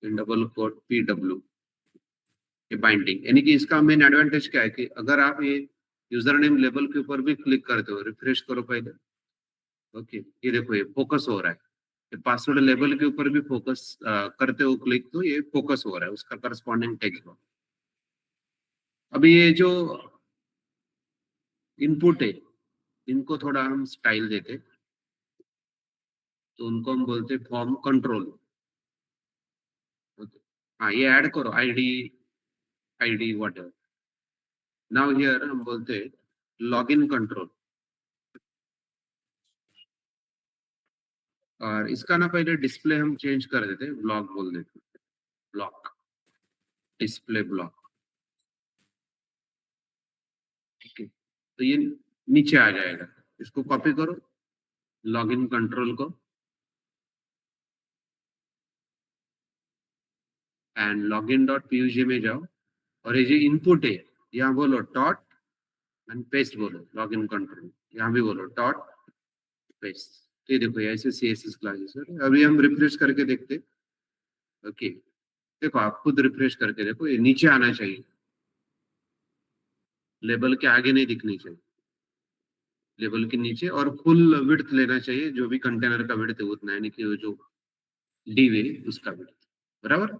in double quote PW, ये बाइंडिंग, यानी कि इसका मेन एडवांटेज क्या है कि अगर आप ये यूजर नेम लेबल के ऊपर भी क्लिक करते हो, रिफ्रेश करो पहले, ओके, ये देखो ये फोकस हो रहा है, ये पासवर्ड लेबल के ऊपर भी फोकस करते हो क्लिक, तो ये फोकस हो रहा है उसका करस्पॉन्डिंग टेक्स्ट बॉक्स। अभी ये जो इनपुट है, इनको थोड़ा हम स्टाइल देते, तो उनको हम बोलते फॉर्म कंट्रोल, हाँ ये ऐड करो ID, ID what ever, now here हम बोलते लॉगिन कंट्रोल, और इसका ना पहले डिस्प्ले हम चेंज कर देते, ब्लॉक बोल देते, ब्लॉक, डिस्प्ले ब्लॉक, ठीक है, तो ये नीचे आ जाएगा, इसको कॉपी करो, लॉगिन कंट्रोल को, एंड लॉगिन डॉट पीयूजी में जाओ, और ये जो इनपुट है यहाँ बोलो डॉट एंड पेस्ट बोलो, लॉगिन कंट्रोल, यहाँ भी बोलो डॉट पेस्ट, तो ये देखो ये ऐसे सीएसएस क्लासेस है। अभी हम रिफ्रेश करके देखते, ओके, देखो आप खुद रिफ्रेश करके देखो, ये नीचे आना चाहिए, लेबल के आगे नहीं दिखनी चाहिए, लेबल के नीचे, और फुल विड्थ लेना चाहिए, जो भी कंटेनर का विड्थ है उतना, यानी कि वो जो div है उसका विड्थ, बराबर।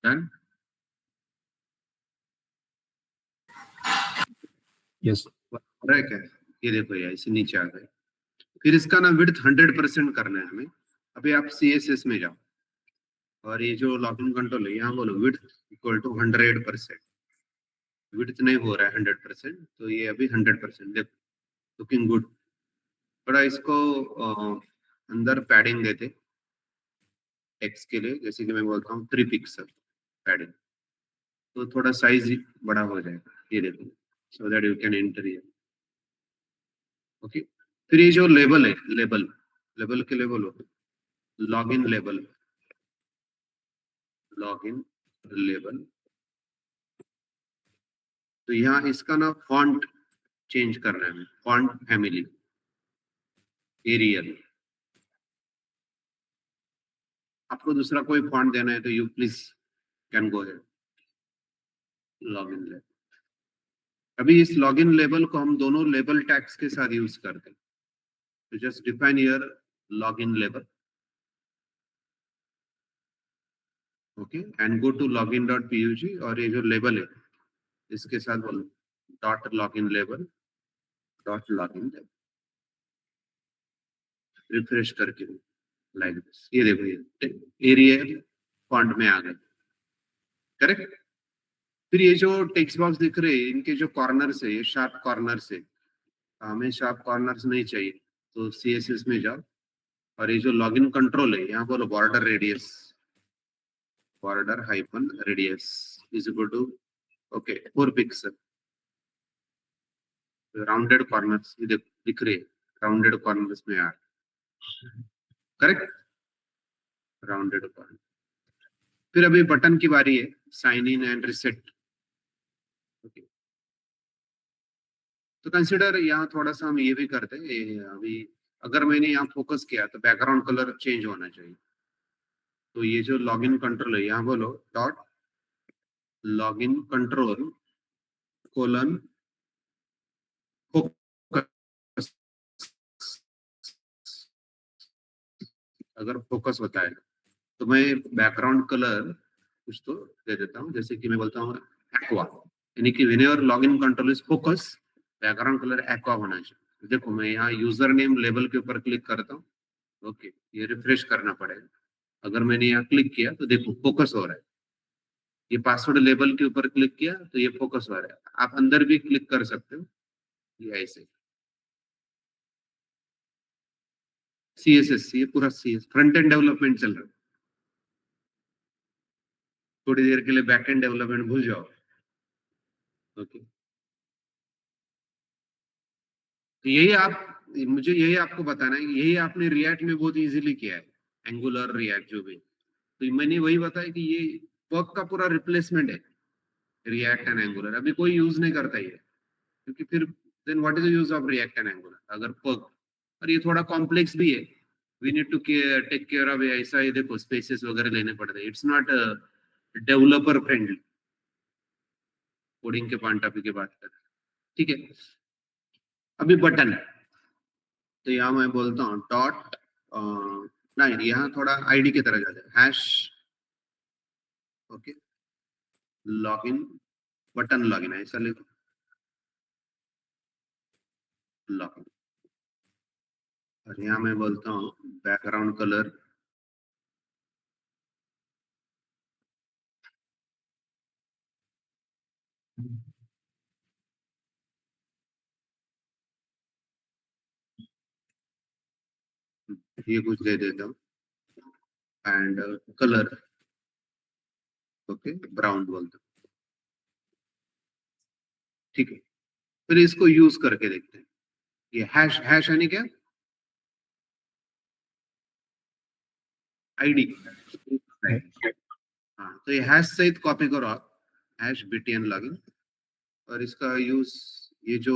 Done,
Yes.
हो रहा है क्या, ये देखो ये ऐसे नीचे आ गए, फिर इसका ना विड्थ 100% करना है हमें। अभी आप सीएसएस में जाओ, और ये जो लॉगिन कंट्रोल है यहाँ बोलो विड्थ इक्वल टू 100%, विड्थ नहीं हो रहा है 100%, तो ये अभी 100%, देखो लुकिंग गुड। थोड़ा इसको अंदर पैडिंग देते टेक्स्ट के लिए, जैसे कि मैं बोलता हूँ 3 पिक्सल पैडिंग, तो थोड़ा साइज बड़ा हो जाएगा, ये देखो, so that you can enter here, okay. फिर ये जो लेबल है, लेबल, लेबल के लिए बोलो लॉगिन लेबल, लॉगिन लेबल, तो यहाँ इसका ना फॉन्ट चेंज करना है, फॉन्ट फैमिली एरियल, आपको दूसरा कोई फॉन्ट देना है तो यू प्लीज कैन गो है, लॉगिन लेबल। अभी इस लॉगिन लेबल को हम दोनों लेबल टैग्स के साथ यूज करते हैं, तो just define your login label, okay, and go to login dot PUG, और ये जो लेबल है इसके साथ बोलो dot login label, dot login label, refresh करके लाइक दिस, ये देखो ये एरियल फॉन्ट में आ गए, करेक्ट। फिर ये जो टेक्स्ट बॉक्स दिख रहे हैं, इनके जो कॉर्नर्स है, ये शार्प कॉर्नर्स है, हमें शार्प कॉर्नर्स नहीं चाहिए, तो सीएसएस में जाओ, और ये जो लॉगिन कंट्रोल है यहाँ बोलो border radius, border hyphen radius is equal to, okay, 4 pixel, rounded corners ये दिख रहे, राउंडेड कॉर्नर्स में यार, करेक्ट, राउंडेड कॉर्नर। फिर अभी बटन की बारी है, sign in and reset, okay, तो कंसिडर यहाँ थोड़ा सा हम ये भी करते हैं, अभी अगर मैंने यहाँ फोकस किया तो बैकग्राउंड कलर चेंज होना चाहिए, तो ये जो लॉगिन कंट्रोल है यहाँ बोलो dot login control colon focus, अगर फोकस होता है तो मैं बैकग्राउंड कलर कुछ तो दे देता हूँ, जैसे कि मैं बोलता हूँ एक्वा, यानी कि whenever login control is focus background colour aqua होना चाहिए। देखो मैं यहाँ यूजर नेम लेबल के ऊपर क्लिक करता हूँ, ओके ये रिफ्रेश करना पड़ेगा। अगर मैंने यहाँ क्लिक किया तो देखो फोकस हो रहा है। ये पासवर्ड लेबल के ऊपर क्लिक किया तो ये फोकस हो रहा है। आप अंदर भी क्लिक कर सकते हो, ये ऐसे CSS, ये पूरा CS फ्रंट एंड डेवलपमेंट चल रहा है। थोड़ी देर के लिए बैक एंड डेवलपमेंट भूल जाओ, ओके। तो यही आप, मुझे यही आपको बताना है, यही आपने रिएक्ट में बहुत इजीली किया है, एंगुलर रिएक्ट जो भी। तो मैंने वही बताया कि ये वर्क का पूरा रिप्लेसमेंट है, रिएक्ट एंड एंगुलर। अभी कोई यूज नहीं करता ये, क्योंकि फिर then what is the use of React and Angular अगर वर्क। और ये थोड़ा कॉम्प्लेक्स भी है, we need to take care of, ऐसा ही देखो स्पेसेस वगैरह लेने पड़ते हैं, it's not developer friendly coding के पॉइंट ऑफ व्यू की बात करें, ठीक है। अभी बटन, तो यहाँ मैं बोलता हूँ डॉट, नहीं यहाँ थोड़ा आईडी की तरह जाते हैं, hash, okay, login, button login ऐसा लिखो, लॉगिन। और यहाँ मैं बोलता हूँ बैकग्राउंड कलर ये कुछ दे देता हूँ, एंड कलर, ओके ब्राउन बोलता हूँ, ठीक है। फिर इसको यूज करके देखते हैं, ये हैश, हैश यानी क्या, आईडी। हाँ तो ये हैश सहित कॉपी करो आप, हैश btn लॉगिन, और इसका यूज, ये जो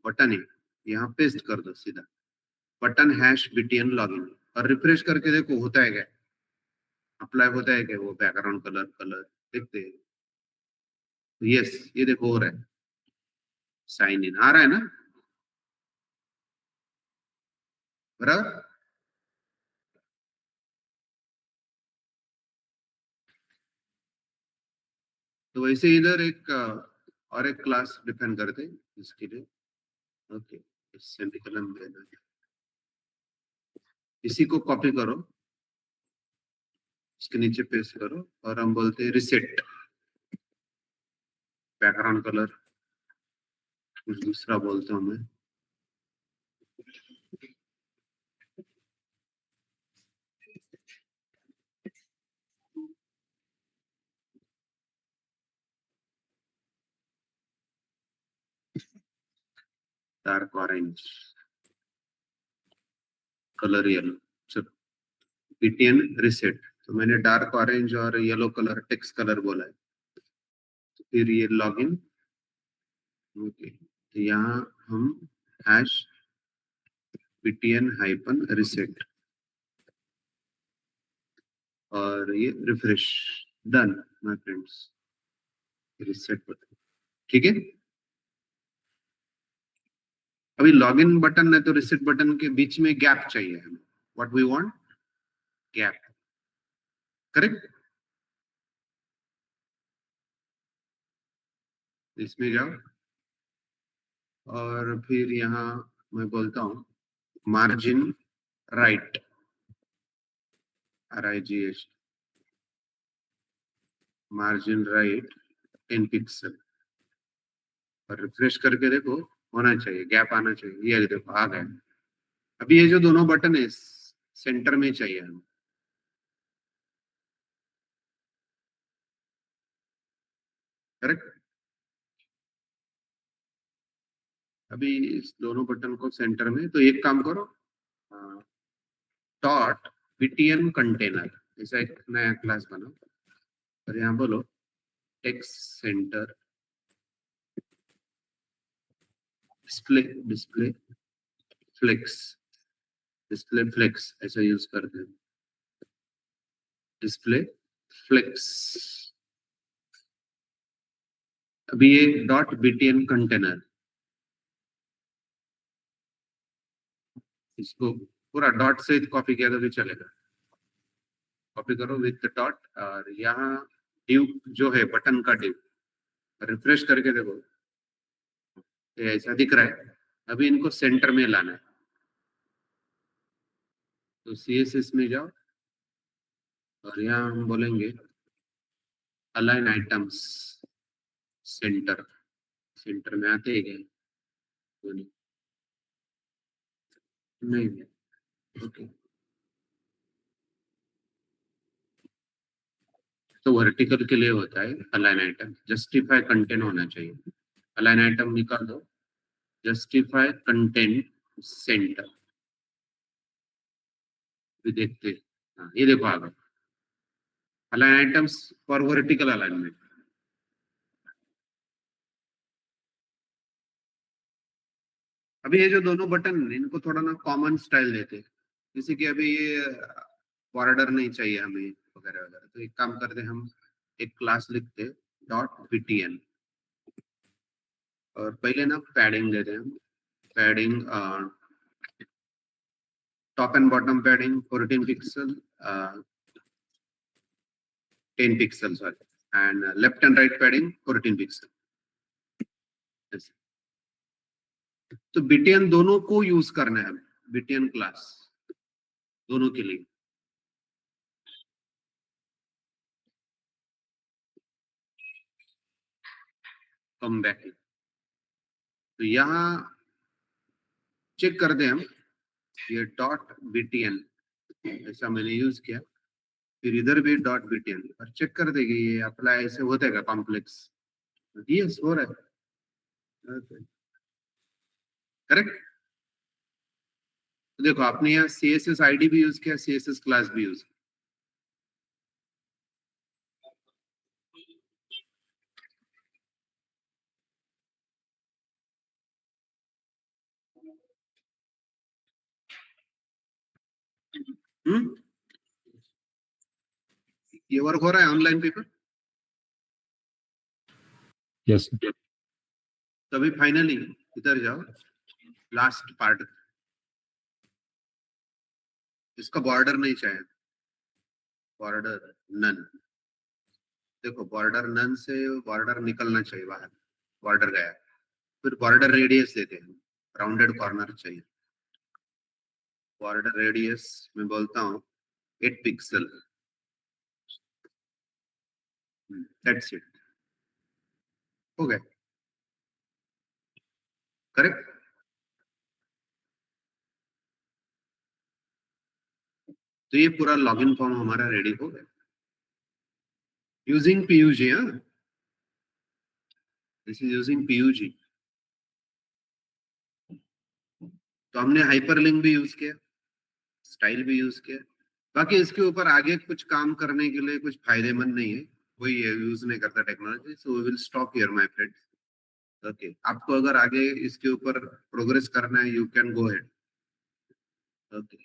बटन है यहाँ पेस्ट कर दो सीधा, बटन हैश btn लॉगिन, और रिफ्रेश करके देखो होता है क्या, अप्लाई होता है क्या वो बैकग्राउंड कलर, कलर देखते हैं। यस ये देखो हो रहा है, साइन इन आ रहा है ना, बराबर। तो वैसे इधर एक और एक क्लास डिफाइन करते हैं इसके लिए, ओके, सेमीकोलन देना है। इसी को कॉपी करो, इसके नीचे पेस्ट करो, और हम बोलते हैं रिसेट बैकग्राउंड कलर, कुछ दूसरा बोलता हूँ मैं, डार्क ऑरेंज, कलर येलो, चलो बीटीएन रिसेट। तो मैंने डार्क ऑरेंज और येलो कलर टेक्स्ट कलर बोला है, तो फिर ये लॉगिन, ओके। तो यहाँ हम हैश बीटीएन हाइपन रिसेट, और ये refresh, done my friends, reset button, ठीक है। अभी लॉगिन बटन है तो रिसेट बटन के बीच में गैप चाहिए हमें, what we want, gap, correct. इसमें जाओ, और फिर यहाँ मैं बोलता हूँ margin right, RIGH, margin right 10 pixel, और रिफ्रेश करके देखो होना चाहिए, गैप आना चाहिए, ये देखो आ गया। अभी ये जो दोनों बटन है सेंटर में चाहिए हमें, करेक्ट। अभी इस दोनों बटन को सेंटर में, तो एक काम करो, डॉट बीटीएन कंटेनर, ऐसा एक नया क्लास बनाओ, और यहाँ बोलो text center display, display flex, display flex ऐसा यूज करते हैं, डिस्प्ले फ्लेक्स। अभी ये डॉट बीटीएन कंटेनर, इसको पूरा डॉट से कॉपी किया तो भी चलेगा, कॉपी करो विथ डॉट, और यहाँ div जो है बटन का div, रिफ्रेश करके देखो, ये ऐसा दिख रहा है। अभी इनको सेंटर में लाना है, तो CSS में जाओ और यहाँ हम बोलेंगे अलाइन आइटम्स सेंटर। सेंटर में आते ही गए तो नहीं, ओके। तो वर्टिकल के लिए होता है अलाइन आइटम, जस्टिफाई कंटेंट होना चाहिए। अलाइन आइटम निकाल दो, जस्टिफाई कंटेंट सेंटर, भी देखते हैं। हाँ, ये देखो आ गया align items for vertical alignment. अभी ये जो दोनों बटन इनको थोड़ा ना कॉमन स्टाइल देते हैं, जैसे कि अभी ये बॉर्डर नहीं चाहिए हमें वगैरह वगैरह, तो एक काम करते हैं, हम एक क्लास लिखते हैं .btn और पहले ना पैडिंग देते हैं हम, padding top and bottom padding 14 pixel, 10 pixel sorry, and left and right padding 14 pixel. तो btn दोनों को यूज करना है, btn क्लास दोनों के लिए। कम बैक, तो यहाँ चेक करते हैं हम, ये .btn ऐसा मैंने यूज किया, फिर इधर भी .btn और चेक कर देंगे ये अप्लाई ऐसे होता है कॉम्प्लेक्स। यस हो रहा है, करेक्ट। तो देखो आपने यहाँ CSS ID भी यूज किया, CSS क्लास भी यूज किया। ये वर्क हो रहा है ऑनलाइन पेपर।
Yes, sir.
तभी फाइनली इधर जाओ, लास्ट पार्ट, इसका बॉर्डर नहीं चाहिए, बॉर्डर नन। देखो बॉर्डर नन से बॉर्डर निकलना चाहिए बाहर, बॉर्डर गया। फिर बॉर्डर रेडियस देते हैं, राउंडेड कॉर्नर चाहिए। बॉर्डर रेडियस मैं बोलता हूँ 8 पिक्सल, दैट्स इट, हो गया, करेक्ट। तो ये पूरा लॉगिन फॉर्म हमारा रेडी हो गया यूजिंग PUG। हाँ, दिस इज यूजिंग PUG। तो हमने हाइपरलिंक भी यूज किया, स्टाइल भी यूज किया। बाकी इसके ऊपर आगे कुछ काम करने के लिए कुछ फायदेमंद नहीं है, कोई यूज नहीं करता technology, so we will stop here my friends. Okay, आपको अगर आगे इसके ऊपर प्रोग्रेस करना है, you can go ahead. Okay,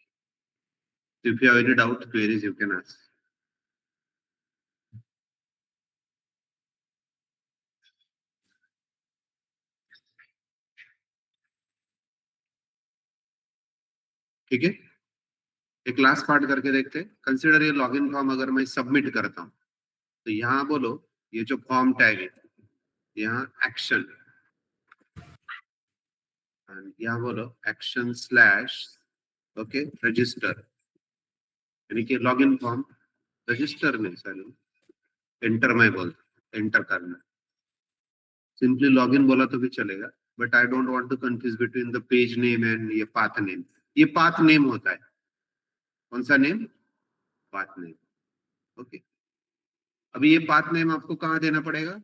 if you have any doubt queries you can ask. ठीक है, एक क्लास पार्ट करके देखते हैं। कंसिडर ये लॉगिन फॉर्म अगर मैं सबमिट करता हूँ, तो यहाँ बोलो ये जो फॉर्म टैग है, यहाँ एक्शन, यहाँ बोलो एक्शन स्लैश ओके रजिस्टर, यानी कि लॉगिन फॉर्म रजिस्टर नहीं सर, एंटर में बोल, एंटर करना। सिंपली लॉगिन बोला तो भी चलेगा, but I don't want to confuse between the page name and ये पाथ नेम। ये पाथ नेम होता है, कौन सा नेम? Path name. ओके, अभी ये पाथ नेम आपको कहाँ देना पड़ेगा?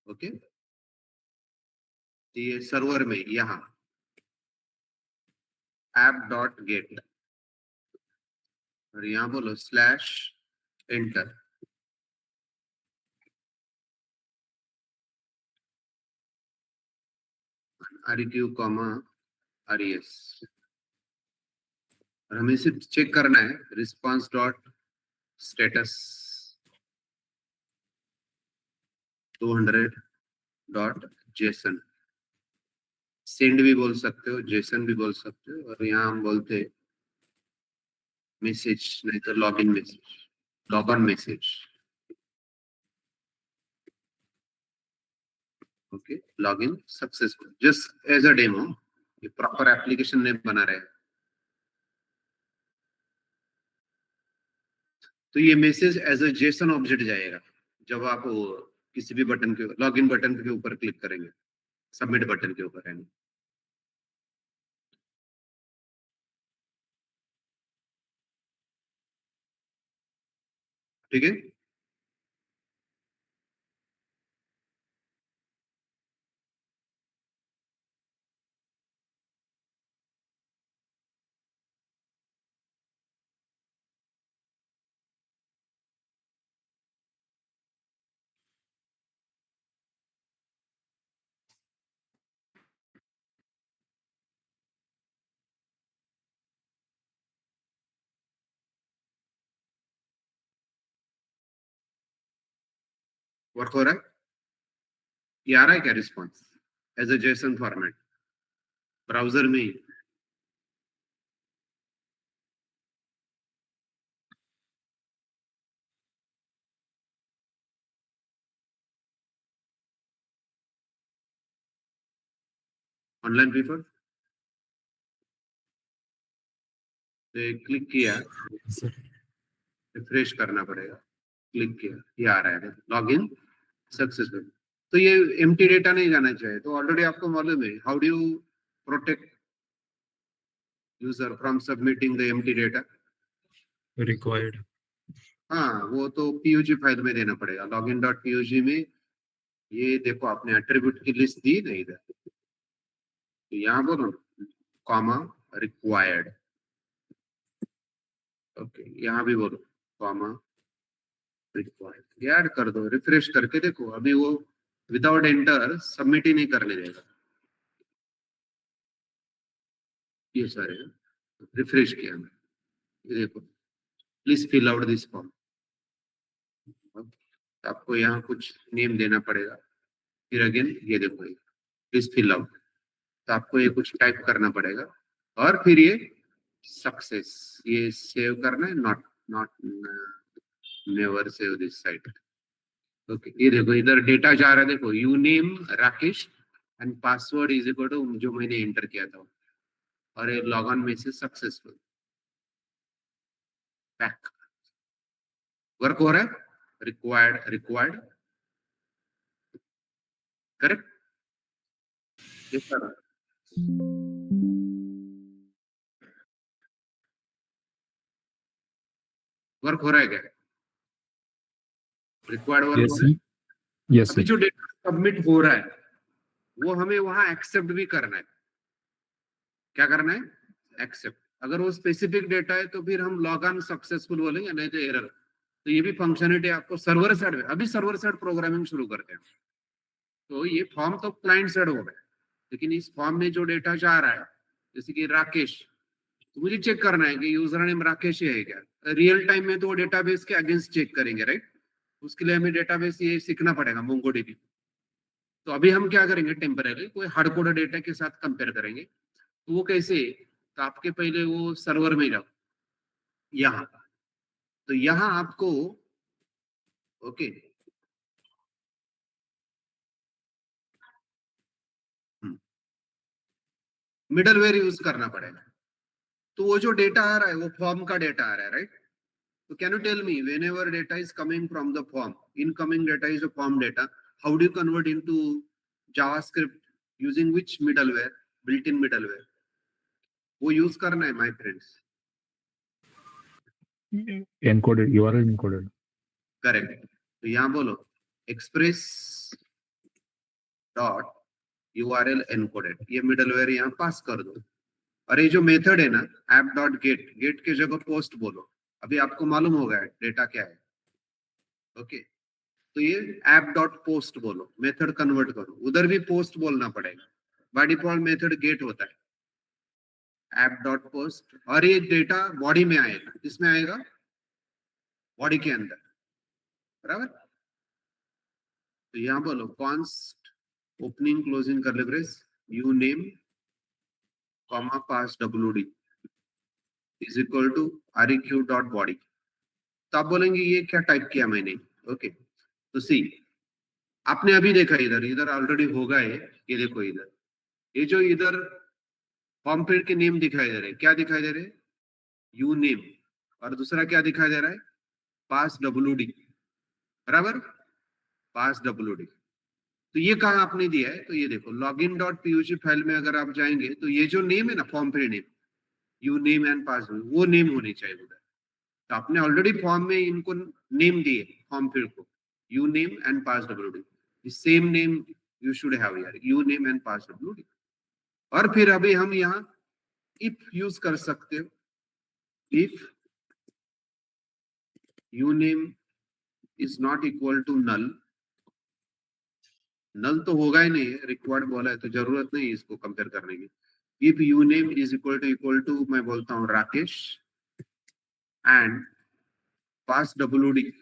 ओके, ये सर्वर में यहाँ app.get और यहाँ बोलो slash enter, REQ comma RES, और हमें सिर्फ चेक करना है response dot status 200 dot JSON. Send भी बोल सकते हो, जेसन भी बोल सकते हो, और यहाँ हम बोलते मैसेज नहीं तो login message. log on message. Okay, login successful. Just as a demo, ये proper application नहीं बना रहे हैं. तो ये message as a JSON object जाएगा जब आप किसी भी बटन के लॉगिन बटन के ऊपर क्लिक करेंगे, सबमिट बटन के ऊपर है. ठीक है. वर्क हो रहा है. ये आ रहा है क्या response as a JSON format browser में ही? ऑनलाइन पेपर क्लिक किया, रिफ्रेश करना पड़ेगा. क्लिक किया, ये आ रहा है लॉग इन सक्सेसफुल. तो ये एम्प्टी डेटा नहीं जाना चाहिए. तो ऑलरेडी आपको मालूम है how do you protect user from submitting the empty data.
Required.
हाँ, वो तो पीयूजी फाइल में देना पड़ेगा. लॉगिन डॉट पीयूजी में ये देखो आपने एट्रीब्यूट की लिस्ट दी नहीं इधर. तो यहाँ बोलो कॉमा रिक्वायर्ड. ओके, यहाँ भी बोलो कॉमा रिक्वायर्ड. ऐड कर दो, रिफ्रेश करके देखो. अभी वो विदाउट एंटर सबमिट ही नहीं करने देगा. ये सारे रिफ्रेश किया मैं. ये देखो, please fill out this form. आपको यहाँ कुछ नेम देना पड़ेगा. फिर अगेन ये देखो, प्लीज फिल आउट. तो आपको ये कुछ टाइप करना पड़ेगा और फिर ये सक्सेस ये सेव करना है. Not not never save this site. Okay, ये देखो इधर डेटा जा रहा है. देखो uname Rakesh and password is equal to जो मैंने एंटर किया था. और ये log on message successful. Back work हो रहा है. Required required correct. ये सर वर्क हो रहा है क्या? रिक्वायर्ड वर्क
Yes,
हो रहा है.
sir. Yes,
अभी
sir.
जो डेटा सबमिट हो रहा है वो हमें वहां एक्सेप्ट भी करना है. क्या करना है? एक्सेप्ट. अगर वो स्पेसिफिक डेटा है तो फिर हम लॉग ऑन सक्सेसफुल बोलेंगे, नहीं तो एरर. तो ये भी फंक्शनलिटी आपको सर्वर साइड. अभी सर्वर साइड प्रोग्रामिंग शुरू करते हैं. तो ये फॉर्म तो क्लाइंट साइड हो गया, लेकिन इस फॉर्म में जो डेटा जा रहा है जैसे कि राकेश, तो मुझे चेक करना है कि यूजर नेम राकेश ही है क्या. रियल टाइम में तो डेटाबेस के अगेंस्ट चेक करेंगे, राइट. उसके लिए हमें डेटाबेस ये सीखना पड़ेगा, मोंगोडीबी. तो अभी हम क्या करेंगे, टेम्पररी कोई हार्ड कोड डेटा के साथ कंपेयर करेंगे. तो वो कैसे? तो आपके पहले वो सर्वर में जाओ यहाँ. तो यहाँ आपको ओके मिडलवेयर यूज करना पड़ेगा. तो वो जो डेटा आ रहा है वो फॉर्म का डेटा आ रहा है, right. So can you tell me whenever data is coming from the form, incoming data is a form data, how do you convert into JavaScript using which middleware, built-in middleware? वो use करना है my friends.
Encoded. URL encoded.
Correct. तो यहाँ बोलो express dot URL encoded. ये middleware यहाँ पास कर दो. और ये जो मेथड है ना app dot get, get के जगह पोस्ट बोलो. अभी आपको मालूम होगा डेटा क्या है. ओके, तो ये ऐप डॉट पोस्ट बोलो. मेथड कन्वर्ट करो. उधर भी पोस्ट बोलना पड़ेगा. बाय डिफॉल्ट मेथड गेट होता है. App dot post. और ये डेटा बॉडी में आएगा. किसमें आएगा? बॉडी के अंदर, बराबर. तो यहाँ बोलो const opening closing curly brace uname comma pass wd is equal to req dot body. तो आप बोलेंगे ये क्या टाइप किया मैंने। ओके, तो सी, आपने अभी देखा इधर, इधर ऑलरेडी होगा ये देखो इधर, ये जो इधर फॉर्म फील्ड के नेम दिखाई दे रहे हैं, क्या दिखाई दे रहे हैं, यू नेम, और दूसरा क्या दिखाई दे रहा है, पास WD, बराबर, पास WD। तो ये कहाँ आपने दिया है, तो ये देखो लॉगिन डॉट पीयूजी फाइल में अगर आप जाएंगे तो ये जो नेम है ना, form field name, U name and pass, वो नेम होने चाहिए उधर। तो आपने ऑलरेडी फॉर्म में इनको नेम दिए, फॉर्म फील्ड को, U name and pass WD, same name you should have यार, U name and pass WD। और फिर अभी हम यहाँ इफ यूज कर सकते हो, if you name is not equal to null, null तो होगा ही नहीं, रिक्वायर्ड बोला है तो जरूरत नहीं इसको कंपेयर करने की। If you name is equal to मैं बोलता हूँ Rakesh and pass WD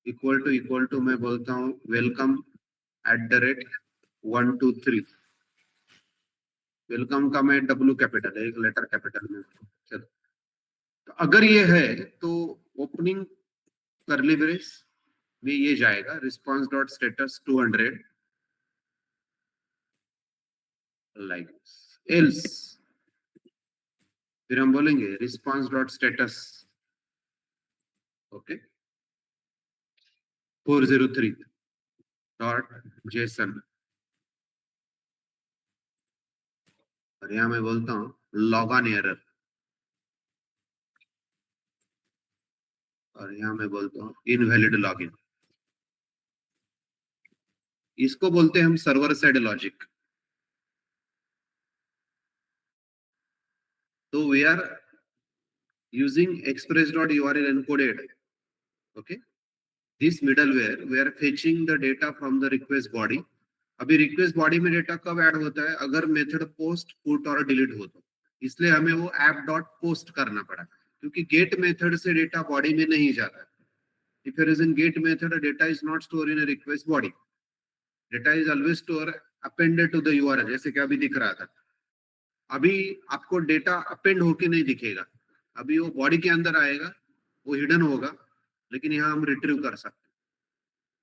equal to मैं बोलता हूँ वेलकम @123। वेलकम का मैं W कैपिटल है, एक लेटर कैपिटल में, चलो। तो अगर ये है तो ओपनिंग करली ब्रेस में ये जाएगा response dot status 200 like else, फिर हम बोलेंगे response dot status okay 403 dot JSON, और यहां मैं बोलता हूं लॉग ऑन एरर, और यहां मैं बोलता हूं इनवैलिड लॉगिन। इसको बोलते हैं हम सर्वर साइड लॉजिक। तो we are using express.url encoded, okay, this middleware we are fetching the data from the request body। अभी रिक्वेस्ट बॉडी में डेटा कब ऐड होता है, अगर मेथड पोस्ट पुट और डिलीट हो तो, इसलिए हमें वो ऐप डॉट पोस्ट करना पड़ा, क्योंकि गेट मेथड से डेटा बॉडी में नहीं जाता। If there is in get method, data is not stored in a request body, data is always stored appended to the URL, जैसे कि अभी दिख रहा था। अभी आपको डेटा अपेंड होके नहीं दिखेगा, अभी वो बॉडी के अंदर आएगा, वो हिडन होगा, लेकिन यहाँ हम रिट्रीव कर सकते हैं।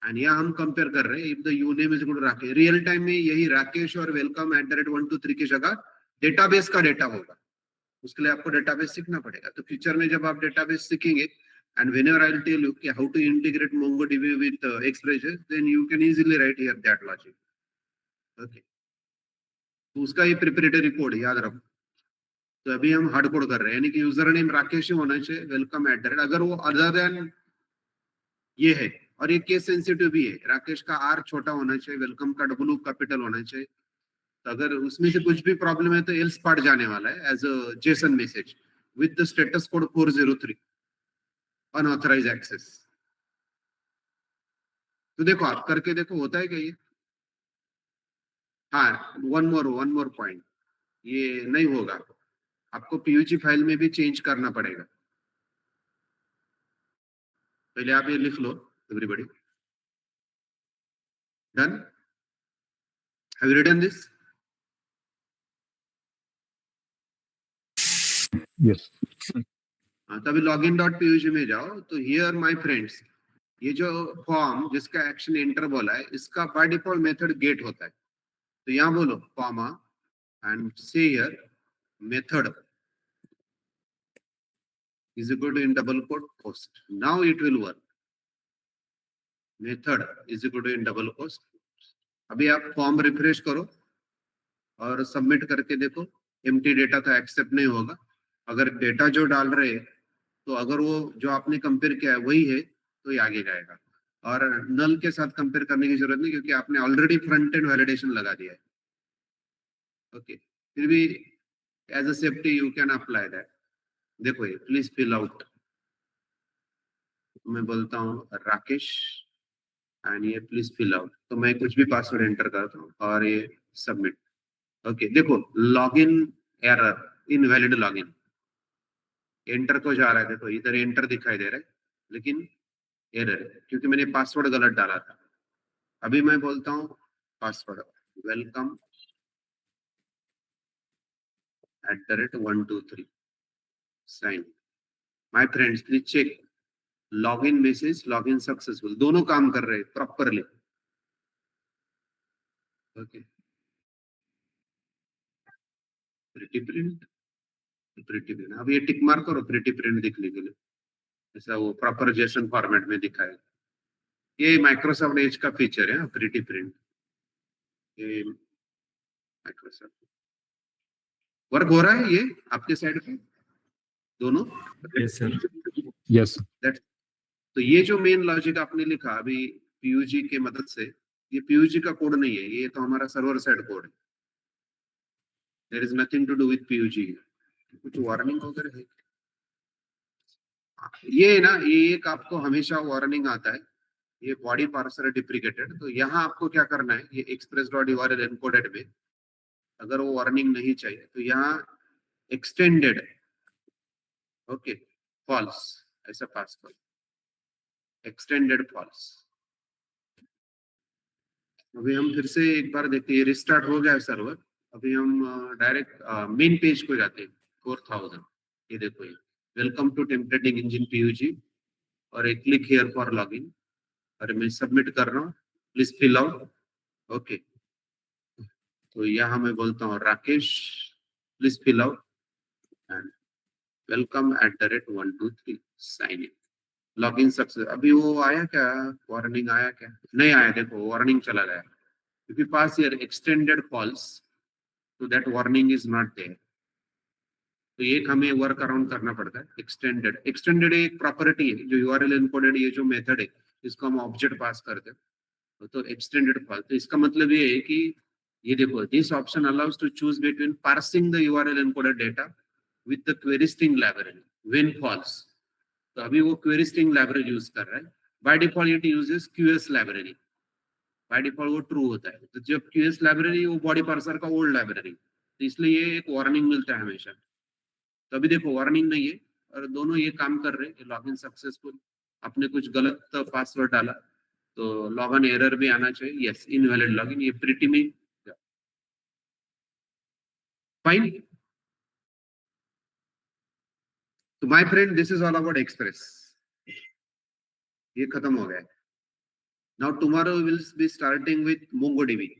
एंड यहाँ हम कंपेयर कर रहे हैं, if the you name is equal to Rakesh, real time में यही राकेश और वेलकम @123 की जगह डेटाबेस का डेटा होगा। उसके लिए आपको डेटाबेस सीखना पड़ेगा। तो फ्यूचर में जब आप डेटाबेस सीखेंगे, and whenever I'll tell you कि how to integrate MongoDB with Express, then you can easily write here that logic, okay। तो उसका ये प्रिपरेटरी कोड याद रखो। तो अभी हम हार्ड कोड कर रहे हैं, यानी कि यूजर नेम राकेश ही होना चाहिए, वेलकम @, अगर वो अदर देन ये है, और ये केस सेंसिटिव भी है, राकेश का R छोटा होना चाहिए, वेलकम का W कैपिटल होना चाहिए। तो अगर उसमें से कुछ भी प्रॉब्लम है तो एल्स पार्ट जाने वाला है as a JSON message with the status code 403 unauthorised access. तो देखो आप करके देखो होता है क्या ये। हाँ, वन मोर पॉइंट, ये नहीं होगा, आपको पीयूजी फाइल में भी चेंज करना पड़ेगा। पहले आप ये लिख लो everybody, done, have you written this?
Yes.
हाँ, तभी लॉगिन डॉट पीयूजी में जाओ, तो हियर माय फ्रेंड्स, ये जो फॉर्म जिसका एक्शन एंटर बोला है, इसका बाय डिफॉल्ट मेथड गेट होता है। तो यहाँ बोलो कॉमा एंड से here method is equal to in double quote post, now it will work, method is equal to in double quote। अभी आप फॉर्म रिफ्रेश करो और सबमिट करके देखो, एम्प्टी डेटा तो एक्सेप्ट नहीं होगा। अगर डेटा जो डाल रहे हैं, तो अगर वो जो आपने कंपेयर किया है वही है तो ये आगे जाएगा, और नल के साथ कंपेयर करने की जरूरत नहीं, क्योंकि आपने ऑलरेडी फ्रंट एंड वैलिडेशन लगा दिया है, ओके। फिर भी as a safety you can apply that. देखो ये प्लीज फिल आउट, मैं बोलता हूँ राकेश एंड ये प्लीज फिल आउट, तो मैं कुछ भी पासवर्ड एंटर करता हूँ और ये सबमिट, ओके। देखो login error, invalid login, enter को जा रहा है, देखो इधर एंटर दिखाई दे रहा है, लेकिन एरर है क्योंकि मैंने पासवर्ड गलत डाला था। अभी मैं बोलता हूँ password welcome @123 sign, my friends please check, login message, login successful, दोनों काम कर रहे हैं properly. Okay, pretty print, pretty print, अब ये टिक मार्क करो प्रिटी प्रिंट दिखने के लिए, ऐसा वो प्रॉपर जेसन फॉर्मेट में दिखाए। ये माइक्रोसॉफ्ट एज का फीचर है प्रिटी प्रिंट, ये माइक्रोसॉफ्ट वर्क हो रहा है ये आपके साइड पे दोनों।
Yes, sir. Yes.
तो ये जो मेन लॉजिक आपने लिखा अभी पीयूजी के मदद से, ये पीयूजी का कोड नहीं है, ये तो हमारा सर्वर साइड कोड है। There is nothing to do with PUG. कुछ वार्निंग वगैरह है ये ना, ये एक आपको हमेशा वार्निंग आता है, ये बॉडी पार्सर डिप्रिकेटेड। तो यहाँ आपको क्या करना है, ये एक्सप्रेस डॉट यूआरएल एनकोडेड में अगर वो वार्निंग नहीं चाहिए तो यहाँ एक्सटेंडेड ओके फॉल्स ऐसा पास करो, एक्सटेंडेड फॉल्स। अभी हम फिर से एक बार देखते हैं, रिस्टार्ट हो गया है सर्वर। अभी हम डायरेक्ट मेन पेज को जाते हैं 4000। ये देखो, ये वेलकम टू टेम्पलेटिंग इंजन पीयूजी और एक क्लिक हियर फॉर लॉगिन। और मैं सबमिट कर रहा हूँ, प्लीज फिल आउट। ओके, तो यहाँ मैं बोलता हूँ Rakesh please fill out and welcome @123 sign in, login success. अभी वो आया क्या, वार्निंग आया क्या? नहीं आया, देखो वार्निंग चला गया। If you pass here extended false, so that warning is not there. तो ये हमें वर्क अराउंड करना पड़ता है। एक्सटेंडेड, एक्सटेंडेड एक प्रॉपर्टी है जो यूआरएल एनकोडेड, ये जो मेथड है इसको हम ऑब्जेक्ट पास करते हैं, तो एक्सटेंडेड फॉल्स। तो इसका मतलब ये है कि ये देखो, this option allows to choose between parsing the URL encoded data with the query string library when false. तो अभी वो क्वेरी स्ट्रिंग लाइब्रेरी यूज कर रहा है, by default it uses QS library, by default वो ट्रू होता है। तो जब क्यूएस लाइब्रेरी वो बॉडी पार्सर का ओल्ड लाइब्रेरी, तो इसलिए ये एक वार्निंग मिलता है हमेशा। तो अभी देखो वार्निंग नहीं है और दोनों ये काम कर रहे हैं, लॉगिन सक्सेसफुल। आपने कुछ गलत पासवर्ड डाला तो लॉगिन एरर भी आना चाहिए, यस इनवैलिड लॉगिन, ये प्रिटी में फाइन। तो my friend this is all about Express, ये खत्म हो गया। Now tomorrow we will be starting with MongoDB.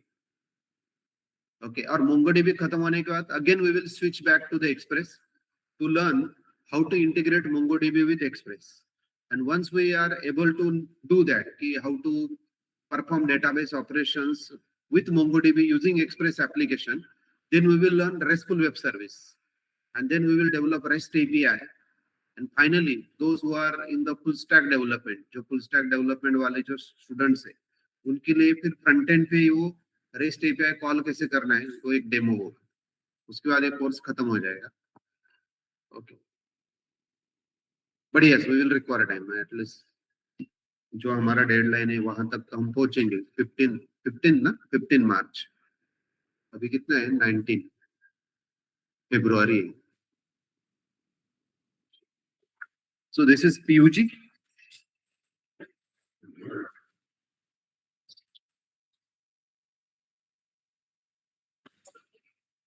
Okay, और मोंगोडीबी खत्म होने के बाद again we will switch back to the Express to learn how to integrate MongoDB with Express. And once we are able to do that, how to perform database operations with MongoDB using Express application, then we will learn RESTful web service. And then we will develop REST API. And finally, those who are in the full stack development, जो full stack development वाले जो students हैं, उनके लिए फिर front end पे वो REST API call कैसे करना है, वो एक डेमो होगा। उसके बाद ये कोर्स खत्म हो जाएगा। Okay. But yes, we will require time at least. जो हमारा डेडलाइन है वहां तक हम पहुंचेंगे 15 मार्च। अभी कितना है, 19 फरवरी। So this is PUG